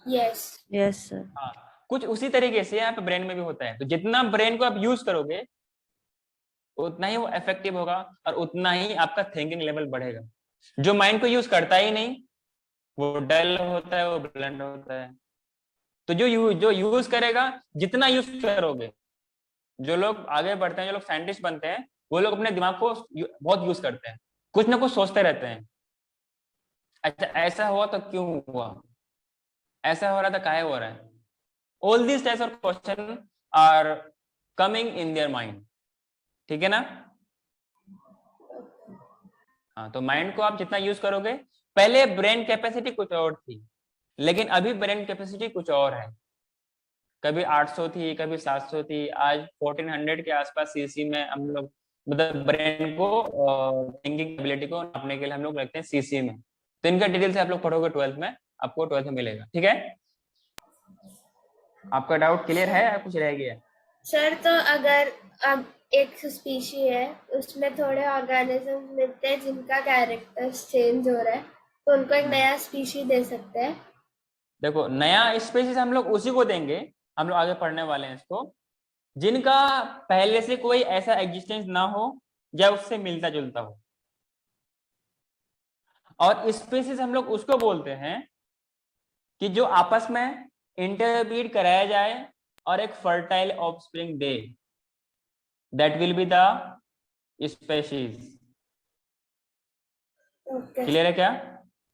C: Yes.
B: Yes, sir.
A: हाँ, कुछ उसी तरीके से यहाँ पे ब्रेन में भी होता है, तो जितना ब्रेन को आप यूज करोगे उतना ही वो इफेक्टिव होगा, और उतना ही आपका थिंकिंग लेवल बढ़ेगा। जो माइंड को यूज करता ही नहीं वो डल होता है, वो ब्लंट होता है। तो जो यूज करेगा, जितना यूज करोगे, जो लोग आगे बढ़ते हैं, जो लोग साइंटिस्ट बनते हैं, वो लोग अपने दिमाग को बहुत यूज करते हैं, कुछ ना कुछ सोचते रहते हैं। अच्छा ऐसा हुआ तो क्यों हुआ, ऐसा हो रहा था काहे हो रहा है, all this types of question are coming in their mind, ठीक है ना? हाँ, तो माइंड को आप जितना यूज करोगे, पहले ब्रेन कैपेसिटी कुछ और थी, लेकिन अभी ब्रेन कैपेसिटी कुछ और है। कभी 800 थी, कभी 700 थी, आज 1400 के आसपास सीसी में हम लोग, मतलब ब्रेन को थिंकिंग एबिलिटी को नापने के लिए हम लोग रखते हैं सीसी में। तो इनका डिटेल से आप लोग पढ़ोगे 12th में, आपको 12th में मिलेगा, ठीक है? आपका डाउट क्लियर है या कुछ रह गया?
C: सर तो अगर अब एक स्पीशी है, उसमें थोड़े ऑर्गेनिज्म मिलते हैं जिनका कैरेक्टर्स चेंज हो रहा है, तो उनको एक नया स्पीशी दे सकते हैं।
A: देखो नया स्पीशीज हम लोग उसी को देंगे, हम लोग आगे पढ़ने वाले हैं इसको, जिनका पहले से कोई ऐसा एग्जिस्टेंस ना हो या उससे मिलता जुलता हो। और स्पीशीज हम लोग उसको बोलते हैं कि जो आपस में इंटरब्रीड कराया जाए और एक fertile offspring they, that will be the species.
C: Okay.
A: Clear है क्या?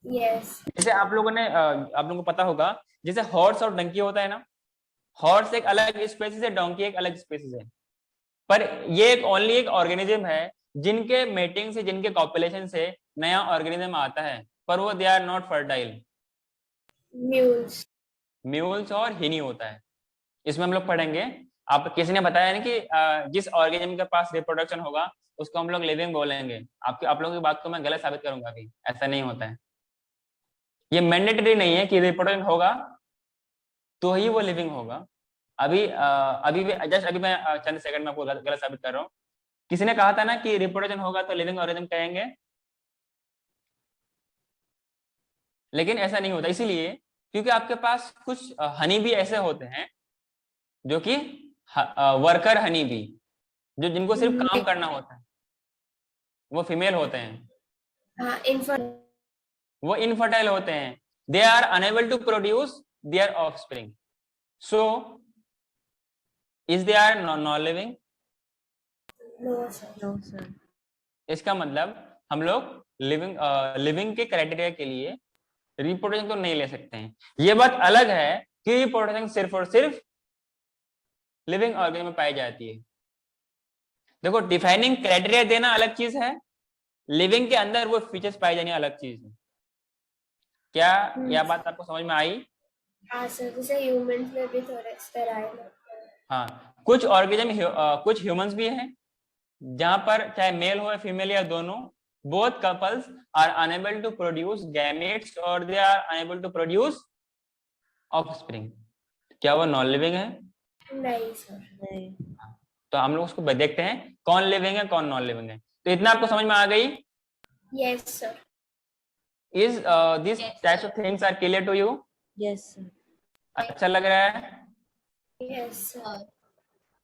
C: यस।
A: जैसे आप लोगों को पता होगा, जैसे हॉर्स और डंकी होता है ना, हॉर्स एक अलग स्पीशीज है, डोंकी एक अलग स्पीशीज है, पर ये एक ओनली एक ऑर्गेनिज्म है जिनके मेटिंग से, जिनके कॉपुलेशन से नया ऑर्गेनिज्म आता है, पर वो they are not fertile. Mules और हिनी होता है, इसमें हम लोग पढ़ेंगे। आप किसी ने बताया ना कि जिस ऑर्गेनिज्म के पास रिप्रोडक्शन होगा उसको हम लोग लिविंग बोलेंगे। आप लोगों की बात को मैं गलत साबित करूंगा, अभी ऐसा नहीं होता है। ये मैंडेटरी नहीं है कि रिप्रोडक्शन होगा तो ही वो लिविंग होगा। अभी मैं चंद सेकंड में आपको गलत साबित कर रहा हूँ। किसी ने कहा था ना कि रिप्रोडक्शन होगा तो लिविंग ऑर्गेनिज्म कहेंगे, लेकिन ऐसा नहीं होता, इसीलिए क्योंकि आपके पास कुछ हनी भी ऐसे होते हैं जो कि वर्कर हनी भी, जो जिनको सिर्फ काम करना होता है, वो फीमेल होते हैं,
C: हाँ,
A: वो इनफर्टाइल होते हैं, they are unable to produce their offspring, so is they are non living?
B: No, sir.
A: इसका मतलब हम लोग लिविंग के क्राइटेरिया के लिए रिप्रोडक्शन तो नहीं ले सकते हैं। ये बात अलग है कि रिप्रोडक्शन सिर्फ और सिर्फ लिविंग ऑर्गेनिज्म में पाई जाती है। देखो डिफाइनिंग क्राइटेरिया देना अलग चीज है, लिविंग के अंदर वो फीचर्स पाई जानी अलग चीज है। क्या यह बात आपको समझ में आई?
C: हाँ सर, जैसे ह्यूमंस में भी थोड़े स्टेराइल होते हैं।
A: हाँ, कुछ ऑर्गेनिज्म, कुछ ह्यूमंस भी हैं जहां पर चाहे मेल हो या फीमेल या दोनों, both couples are unable to produce gametes or they are unable to produce offspring। क्या वो नॉन लिविंग है?
C: नहीं सर।
B: नहीं।
A: तो हम लोग उसको देखते हैं कौन लिविंग है कौन नॉन लिविंग है। तो इतना आपको समझ में आ गई?
C: Yes sir.
A: Is this types of things are clear to you?
B: Yes sir.
A: अच्छा लग रहा है?
C: Yes sir.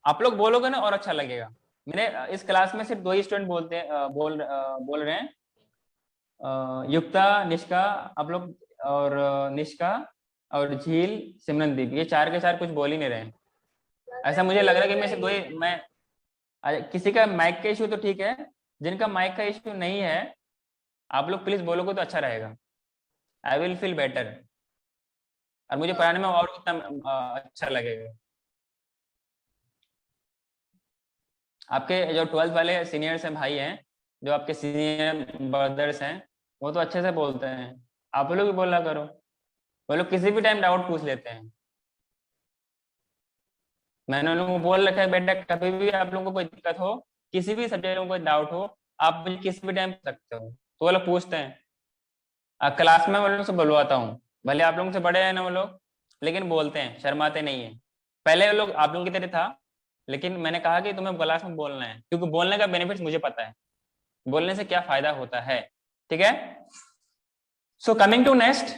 A: आप लोग बोलोगे ना और अच्छा लगेगा। मैंने इस क्लास में सिर्फ 2 ही स्टूडेंट बोलते हैं बोल रहे हैं, युक्ता, निष्का, आप लोग और निष्का और झील, सिमरनदीप, ये 4 के 4 कुछ बोल ही नहीं रहे हैं। ऐसा मुझे लग रहा है कि मैं सिर्फ 2 ही किसी का माइक का इशू तो ठीक है, जिनका माइक का इशू नहीं है आप लोग प्लीज बोलोगे तो अच्छा रहेगा। आई विल फील बेटर और मुझे पढ़ाने में और उतना अच्छा लगेगा। आपके जो 12th वाले सीनियर्स हैं, भाई हैं, जो आपके सीनियर ब्रदर्स हैं, वो तो अच्छे से बोलते हैं। आप लोग भी बोला करो, वो लोग किसी भी टाइम डाउट पूछ लेते हैं। मैंने उन लोगों को बोल रखा है बेटा कभी भी आप लोगों को कोई दिक्कत हो, किसी भी सब्जेक्ट में कोई डाउट हो, आप मुझे किसी भी टाइम पूछ सकते हो। तो वो लोग पूछते हैं। क्लास में वो लोग से बुलवाता हूँ, भले आप लोगों से बड़े हैं ना वो लोग, लेकिन बोलते हैं, शर्माते नहीं है। पहले वो लोग आप लोगों की तरह था, लेकिन मैंने कहा कि तुम्हें क्लास में बोलना है, क्योंकि बोलने का बेनिफिट मुझे पता है, बोलने से क्या फायदा होता है। ठीक है, सो कमिंग टू नेक्स्ट,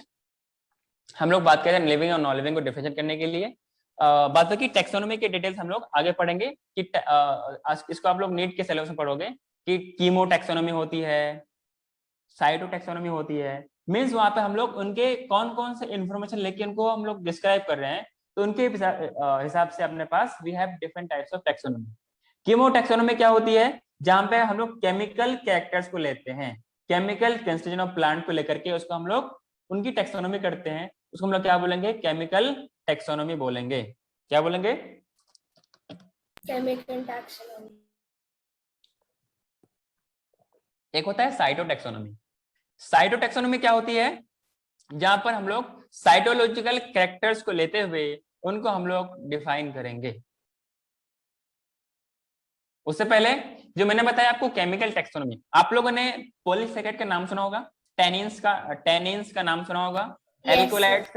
A: हम लोग बात करें लिविंग और नॉन लिविंग को डिफरेंशिएट करने के लिए। बात की टैक्सोनॉमी के डिटेल्स हम लोग आगे पढ़ेंगे कि इसको आप लोग नीट के सिलेबस में पढ़ोगे कि कीमो टैक्सोनॉमी होती है, साइटो टैक्सोनॉमी होती है। मीन्स वहां पे हम लोग उनके कौन कौन से इंफॉर्मेशन लेके उनको हम लोग डिस्क्राइब कर रहे हैं, तो उनके हिसाब से अपने पास we have different types of taxonomy. Chemo taxonomy क्या होती है? जहां पे हम लोग केमिकल कैरेक्टर्स को लेते हैं, केमिकल कंस्टिट्यूएंट ऑफ प्लांट को लेकर के उसको हम लोग उनकी टैक्सोनॉमी करते हैं, उसको हम लोग क्या बोलेंगे? केमिकल टैक्सोनॉमी बोलेंगे। क्या बोलेंगे?
C: Chemical taxonomy.
A: एक होता है साइटोटैक्सोनॉमी। साइटोटैक्सोनॉमी क्या होती है? जहां पर हम लोग साइटोलॉजिकल कैरेक्टर्स को लेते हुए उनको हम लोग डिफाइन करेंगे। उससे पहले जो मैंने बताया आपको केमिकल टैक्सोनॉमी, आप लोगों ने पॉलीसेकेराइड का नाम सुना होगा, टेनिन्स का नाम सुना होगा, एल्कोलाइड्स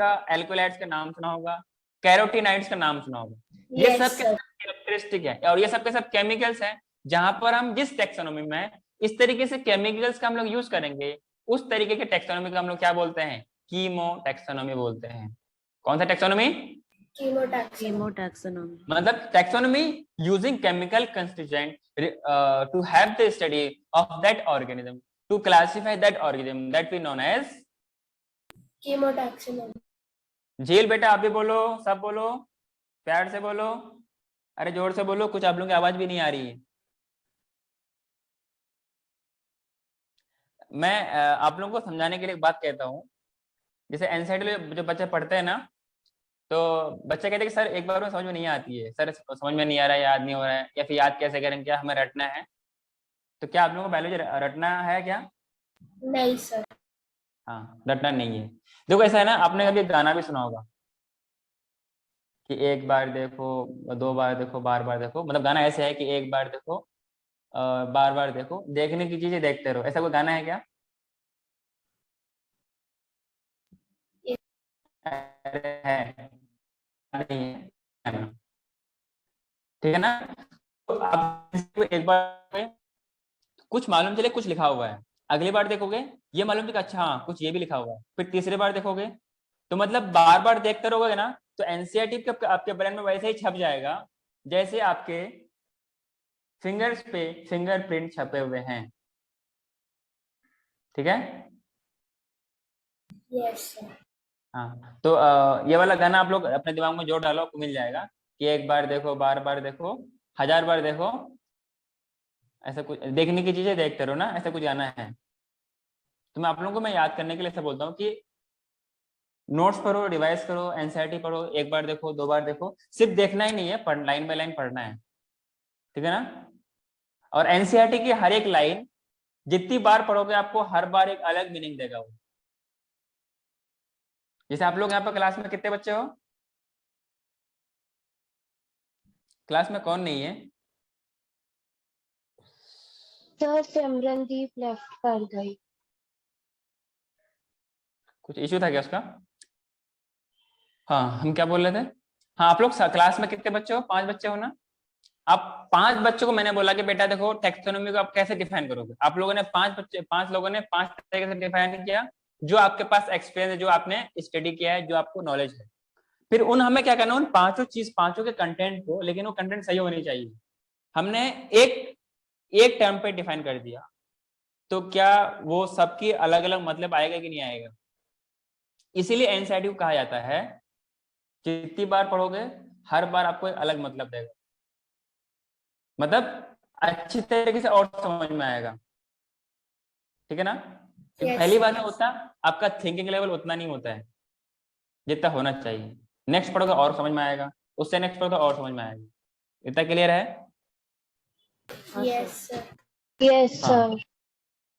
A: का नाम सुना होगा, कैरोटीनाइड्स का नाम सुना होगा। ये सब के सब कैरेक्टरिस्टिक है और ये सब के सब केमिकल्स हैं, जहां पर हम जिस टैक्सोनॉमी में इस तरीके से केमिकल्स का हम लोग यूज करेंगे, उस तरीके के टैक्सोनॉमी का हम लोग क्या बोलते हैं? कीमो टैक्सोनॉमी बोलते हैं। कौन सा taxonomy?
C: Chemo taxonomy.
B: Chemo taxonomy
A: मतलब taxonomy using chemical constituent to have the study of that organism, to classify that organism that we known as
C: chemo taxonomy.
A: झील बेटा आप भी बोलो, सब बोलो, प्यार से बोलो, अरे जोर से बोलो, कुछ आप लोगों की आवाज भी नहीं आ रही है। मैं आप लोगों को समझाने के लिए एक बात कहता हूँ, जैसे एनसीईआरटी जो बच्चे पढ़ते हैं ना, तो बच्चे कहते हैं कि सर एक बार में समझ में नहीं आती है, सर समझ में नहीं आ रहा है, याद नहीं हो रहा है, या फिर याद कैसे करें, क्या हमें रटना है? तो क्या आप लोगों को बायोलॉजी रटना है क्या?
C: नहीं सर।
A: हाँ, रटना नहीं है। देखो ऐसा है ना, आपने कभी एक गाना भी सुना होगा कि एक बार देखो, 2 बार देखो, बार बार देखो। मतलब गाना ऐसे है कि एक बार देखो, बार बार देखो, देखने की चीजें देखते रहो। ऐसा कोई गाना है क्या? अरे है, नहीं है, ठीक है ना? तो आप एक बार में कुछ मालूम चले कुछ लिखा हुआ है, अगली बार देखोगे ये मालूम चलेगा अच्छा हाँ कुछ ये भी लिखा हुआ है, फिर तीसरी बार देखोगे तो मतलब बार बार देखते रहोगे ना, तो एनसीईआरटी आपके ब्रेन में वैसे ही छप जाएगा जैसे आपके फिंगर्स पे फिंगरप्रिंट छपे हुए हैं। ठीक है?
C: Yes sir.
A: हाँ, तो ये वाला गाना आप लोग अपने दिमाग में जोड़ डालो, आपको मिल जाएगा कि एक बार देखो, बार बार देखो, 1000 बार देखो, ऐसा कुछ देखने की चीजें देखते रहो ना, ऐसा कुछ गाना है। तो मैं आप लोगों को मैं याद करने के लिए ऐसा बोलता हूँ कि नोट्स पढ़ो, रिवाइज करो, एनसीईआरटी पढ़ो, एक बार देखो, 2 बार देखो, सिर्फ देखना ही नहीं है, लाइन बाय लाइन पढ़ना है। ठीक है ना? और एनसीईआरटी की हर एक लाइन जितनी बार पढ़ोगे आपको हर बार एक अलग मीनिंग देगा वो। जैसे आप लोग यहाँ पर क्लास में कितने बच्चे हो? क्लास में कौन नहीं है?
D: सर सिमरनदीप लेफ्ट कर गई।
A: कुछ इश्यू था क्या उसका? हाँ, हम क्या बोल रहे थे? हाँ, आप लोग क्लास में कितने बच्चे हो? 5 बच्चे हो ना? आप 5 बच्चों को मैंने बोला कि बेटा देखो टैक्सोनॉमी को आप कैसे डिफाइन करोगे। आप लोगों ने 5 लोगों ने 5 तरीके से डिफाइन किया, जो आपके पास एक्सपीरियंस है, जो आपने स्टडी किया है, जो आपको नॉलेज है। फिर हमें क्या करना, उन पांचों के कंटेंट को, लेकिन वो कंटेंट सही होनी चाहिए। हमने एक टर्म पे डिफाइन कर दिया, तो क्या वो सबकी अलग अलग मतलब आएगा कि नहीं आएगा? इसीलिए एनसीईआरटी को कहा जाता है, जितनी बार पढ़ोगे हर बार आपको एक अलग मतलब देगा, मतलब अच्छी तरीके से और समझ में आएगा। ठीक है ना?
C: Yes,
A: पहली बार में उतना आपका थिंकिंग लेवल उतना नहीं होता है जितना होना चाहिए। नेक्स्ट पढ़ोगे और समझ में आएगा, उससे नेक्स्ट पढ़ोगे और समझ में आएगा। इतना क्लियर है?
C: yes sir.
D: Yes,
A: हाँ।
D: sir.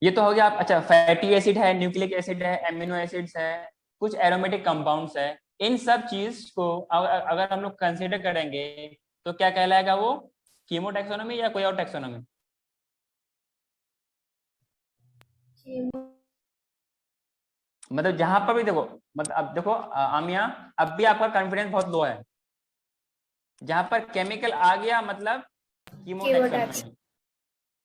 A: ये तो हो गया। आप अच्छा, फैटी एसिड है, न्यूक्लिक एसिड है, एमिनो एसिड्स है, कुछ एरोमेटिक कंपाउंड्स है। इन सब चीज को अगर हम लोग कंसीडर करेंगे तो क्या कहलाएगा वो? कीमो टैक्सोनॉमी या कोई और टैक्सोनॉमी? मतलब जहां पर भी देखो, मतलब अब देखो आमिया, अब भी आपका कॉन्फिडेंस बहुत लो है। जहां पर केमिकल आ गया मतलब कीमो टैक्सोनॉमी।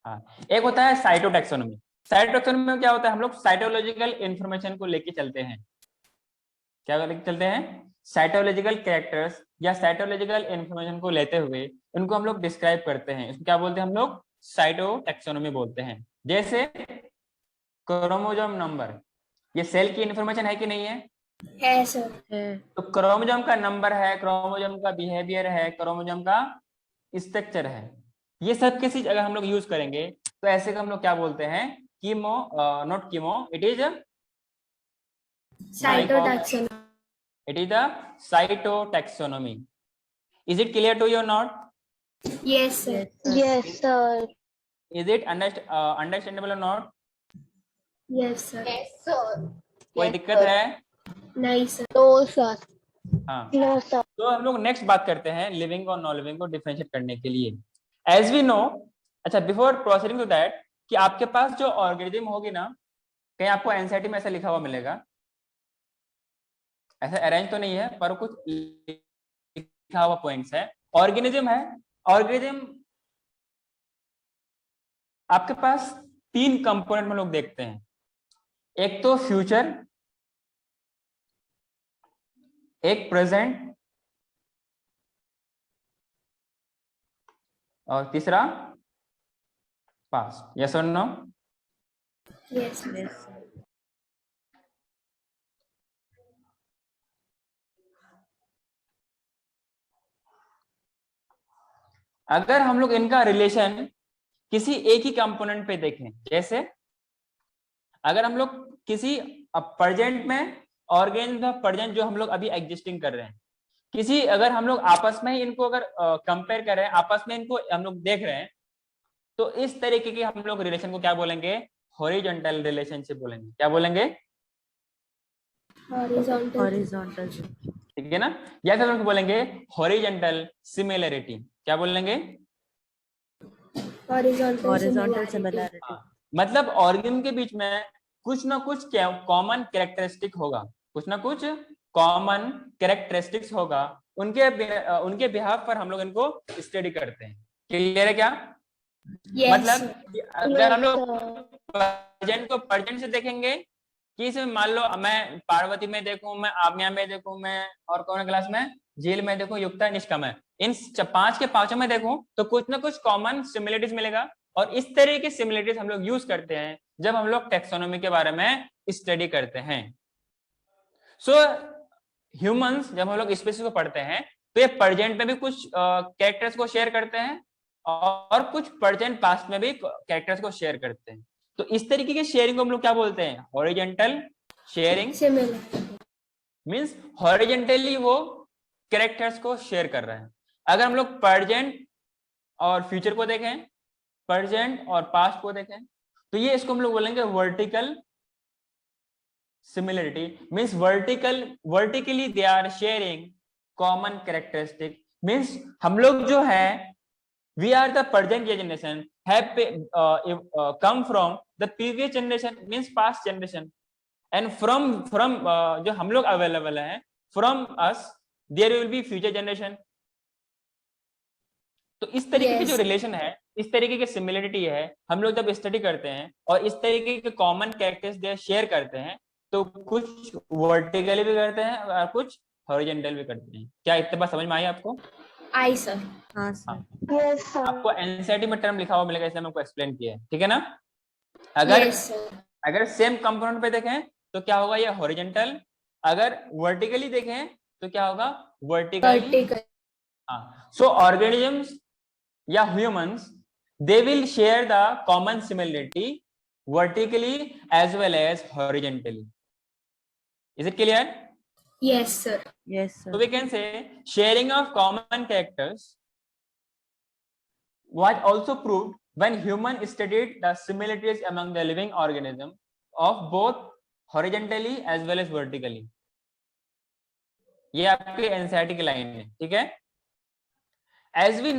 A: हाँ, एक होता है साइटोटैक्सोनॉमी। साइटोटैक्सोनॉमी में क्या होता है, हम लोग साइटोलॉजिकल इंफॉर्मेशन को लेके चलते हैं। क्या लेके चलते हैं? साइटोलॉजिकल कैरेक्टर्स या साइटोलॉजिकल इंफॉर्मेशन को लेते हुए उनको हम लोग डिस्क्राइब करते हैं। इसको क्या बोलते हैं हम लोग? साइटोटैक्सोनॉमी बोलते हैं। जैसे क्रोमोसोम नंबर, ये सेल की इंफॉर्मेशन है कि नहीं है?
C: है सर।
B: है।
A: तो क्रोमोसोम का नंबर है, क्रोमोसोम का बिहेवियर है, क्रोमोसोम का स्ट्रक्चर है। ये सब किसी जगह हम लोग यूज करेंगे तो ऐसे को हम लोग क्या बोलते हैं? Chemo, not chemo, it is
C: Cytotaxonomy.
A: it is the cytotaxonomy. Is it clear to you or not?
C: Yes sir.
B: Yes, sir.
D: Yes, sir.
A: Is it understandable or not?
C: Yes sir.
A: कोई दिक्कत है?
C: नहीं sir.
D: No, sir.
A: हाँ।
D: No, sir.
A: तो हम लोग next बात करते हैं लिविंग और नॉन लिविंग को डिफरेंशिएट करने के लिए। एज वी नो, अच्छा बिफोर प्रोसीडिंग टू दैट, कि आपके पास जो ऑर्गेनिज्म होगी ना, कहीं आपको एनसीईआरटी में ऐसा लिखा हुआ मिलेगा, ऐसा अरेंज तो नहीं है पर कुछ लिखा हुआ पॉइंट्स है। ऑर्गेनिज्म है, ऑर्गेनिज्म आपके पास 3 कंपोनेंट में लोग देखते हैं। एक तो फ्यूचर, एक प्रेजेंट, और तीसरा पास्ट। यस और no?
C: Yes sir.
B: Yes, sir.
A: अगर हम लोग इनका रिलेशन किसी एक ही कंपोनेंट पे देखें, जैसे अगर हम लोग किसी प्रेजेंट में ऑर्गेनिज्म प्रेजेंट जो हम लोग अभी एग्जिस्टिंग कर रहे हैं, किसी अगर हम लोग आपस में ही इनको अगर कंपेयर कर रहे हैं, आपस में इनको हम लोग देख रहे हैं, तो इस तरीके के हम लोग रिलेशन को क्या बोलेंगे? हॉरिजॉन्टल रिलेशनशिप बोलेंगे। क्या बोलेंगे?
C: Horizontal.
B: Horizontal.
A: ठीक है ना? या फिर हम लोग बोलेंगे हॉरिजॉन्टल सिमिलरिटी। क्या बोलेंगे?
C: Horizontal
B: Horizontal
C: similarity.
B: similarity.
A: हाँ, मतलब ऑर्गेनिज्म के बीच में कुछ ना कुछ कॉमन कैरेक्टरिस्टिक होगा, कुछ ना कुछ कॉमन कैरेक्टरिस्टिक्स होगा। उनके बिहाफ पर हम लोग इनको स्टडी करते हैं। क्लियर है क्या?
C: Yes
A: मतलब
C: sir.
A: कि अगर हम लोग
D: Yes,
A: प्रेजेंट को प्रेजेंट से देखेंगे कि इसमें मान लो मैं पार्वती में देखूं, मैं आम्या में देखूं, मैं और कौन क्लास में झील में देखूं, युक्ता निष्का में, इन 5 के 5 में देखूं तो कुछ ना कुछ कॉमन सिमिलरिटीज मिलेगा। और इस तरह की सिमिलरिटीज हम लोग यूज करते हैं जब हम लोग टैक्सोनॉमी के बारे में स्टडी करते हैं। सो ह्यूमंस जब हम लोग स्पीशीज को पढ़ते हैं तो ये प्रेजेंट में भी कुछ कैरेक्टर्स को शेयर करते हैं और कुछ प्रेजेंट पास्ट में भी कैरेक्टर्स को शेयर करते हैं। तो इस तरीके के शेयरिंग को हम लोग क्या बोलते हैं? Horizontal sharing.
C: Similar.
A: Means horizontally वो कैरेक्टर्स को शेयर कर रहे हैं। अगर हम लोग प्रेजेंट और फ्यूचर को देखें, प्रेजेंट और पास्ट को देखें, तो ये इसको हम लोग बोलेंगे vertical similarity. Means vertically they are sharing common characteristic. Means हम लोग जो है we are the present generation have come from the previous generation, means past generation, and from जो हम लोग अवेलेबल है, from us there will be future generation. तो इस तरीके की जो
C: Yes.
A: रिलेशन है, इस तरीके की सिमिलरिटी है, हम लोग जब स्टडी करते हैं और इस तरीके के कॉमन कैरेक्टर्स शेयर करते हैं, तो कुछ वर्टिकली भी करते हैं और कुछ हॉरिजॉन्टल भी करते हैं। क्या इतने बात समझ में आई आपको?
C: आई सर।
B: हाँ सर।
D: Yes, sir.
A: आपको एनसीईआरटी में टर्म लिखा हुआ मिलेगा, इसलिए मैं आपको एक्सप्लेन किया है, ठीक है ना? अगर
C: Yes, sir.
A: अगर सेम कंपोनेंट पे देखें तो क्या होगा, ये हॉरिजॉन्टल। अगर वर्टिकली देखें तो क्या होगा, वर्टिकली।
C: Vertical.
A: हाँ, सो ऑर्गेनिजम्स या humans, they will share the common similarity vertically as well as horizontally. Is it clear?
C: Yes, sir.
B: Yes sir.
A: So we can say sharing of common characters was also proved when humans studied the similarities among the living organisms of both horizontally as well as vertically. ये आपके NCERT की line है, ठीक है? As we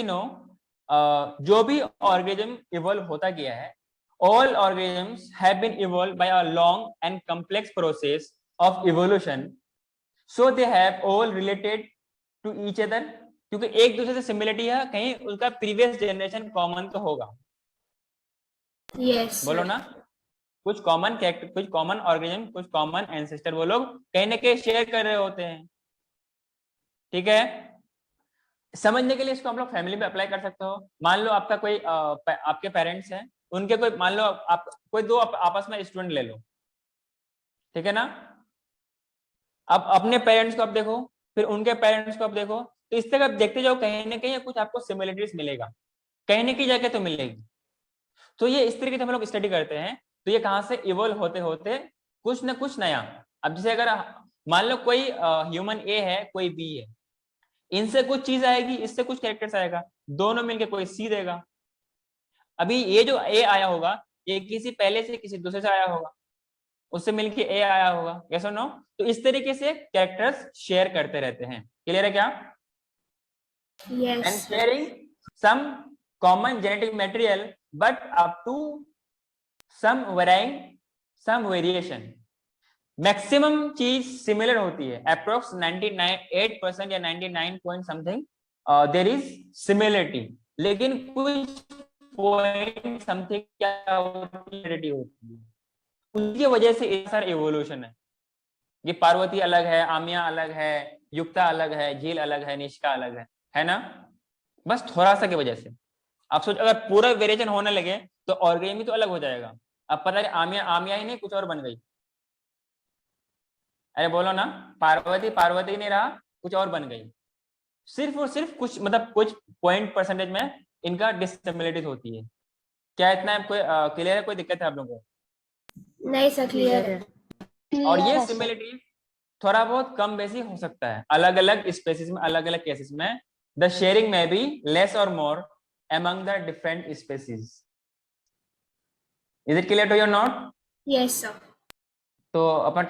A: know, जो भी organism evolve होता गया है, all organisms have been evolved by a long and complex process of evolution, so they have all related to each other, क्योंकि एक दूसरे से सिमिलरिटी है, कहीं उनका प्रीवियस जनरेशन कॉमन तो होगा।
C: Yes,
A: बोलो
C: sir.
A: ना, कुछ कॉमन कैरेक्टर, कुछ कॉमन ऑर्गेनिज्म, कुछ कॉमन एंसेस्टर वो लोग कहीं ना कहीं शेयर कर रहे होते हैं, ठीक है? समझने के लिए इसको हम लोग फैमिली में अप्लाई कर सकते हो। मान लो आपका कोई आपके पेरेंट्स हैं, उनके कोई, मान लो आप कोई दो आपस में स्टूडेंट ले लो, ठीक है ना? अब अपने पेरेंट्स को आप देखो, फिर उनके पेरेंट्स को आप देखो, तो इस तरह देखते जाओ, कहीं ना कहीं कुछ आपको सिमिलरिटीज मिलेगा, कहीं ना कहीं जाके तो मिलेगी। तो ये इस तरीके से हम लोग स्टडी करते हैं, तो ये कहाँ से इवॉल्व होते होते कुछ ना कुछ नया। अब जैसे अगर मान लो कोई ह्यूमन ए है, कोई बी है, इनसे कुछ चीज आएगी, इससे कुछ कैरेक्टर्स आएगा, दोनों मिलके कोई सी देगा। अभी ये जो ए आया होगा, ये किसी पहले से किसी दूसरे से आया होगा, उससे मिलके ए आया होगा, यस और नो? तो इस तरीके से कैरेक्टर्स शेयर करते रहते हैं। क्लियर है क्या?
C: Yes,
A: And
C: sir.
A: sharing some common genetic material, but up to some variation. Maximum चीज सिमिलर होती है, अप्रोक्स 98% या 99 point something there is similarity, लेकिन कुछ पॉइंट समथिंग क्या होती है, उसकी वजह से इतना सारा इवोल्यूशन है। ये पार्वती अलग है, आमिया अलग है, युक्ता अलग है, झील अलग है, निष्का अलग है ना? बस थोड़ा सा की वजह से। आप सोच, अगर पूरा वेरिएशन होने लगे तो ऑर्गेनिज्म तो अलग हो जाएगा। अब पता है आमिया ही नहीं, कुछ और बन गई। अरे बोलो ना, पार्वती नहीं रहा, कुछ और बन गई। सिर्फ और सिर्फ कुछ, मतलब कुछ पॉइंट परसेंटेज में इनका डिससिमिलरिटीज होती है। क्या इतना कोई क्लियर है? कोई दिक्कत है आप लोगों को?
C: नहीं सर, क्लियर है।
A: और
D: Clear
A: ये
D: है, sir.
A: सिमिलरिटीज थोड़ा बहुत कम बेसी हो सकता है अलग अलग स्पेसीज में, अलग अलग केसेस में। द शेयरिंग में बी लेस और मोर among the different species. Is it clear to you or not?
C: Yes, sir.
A: तो अपन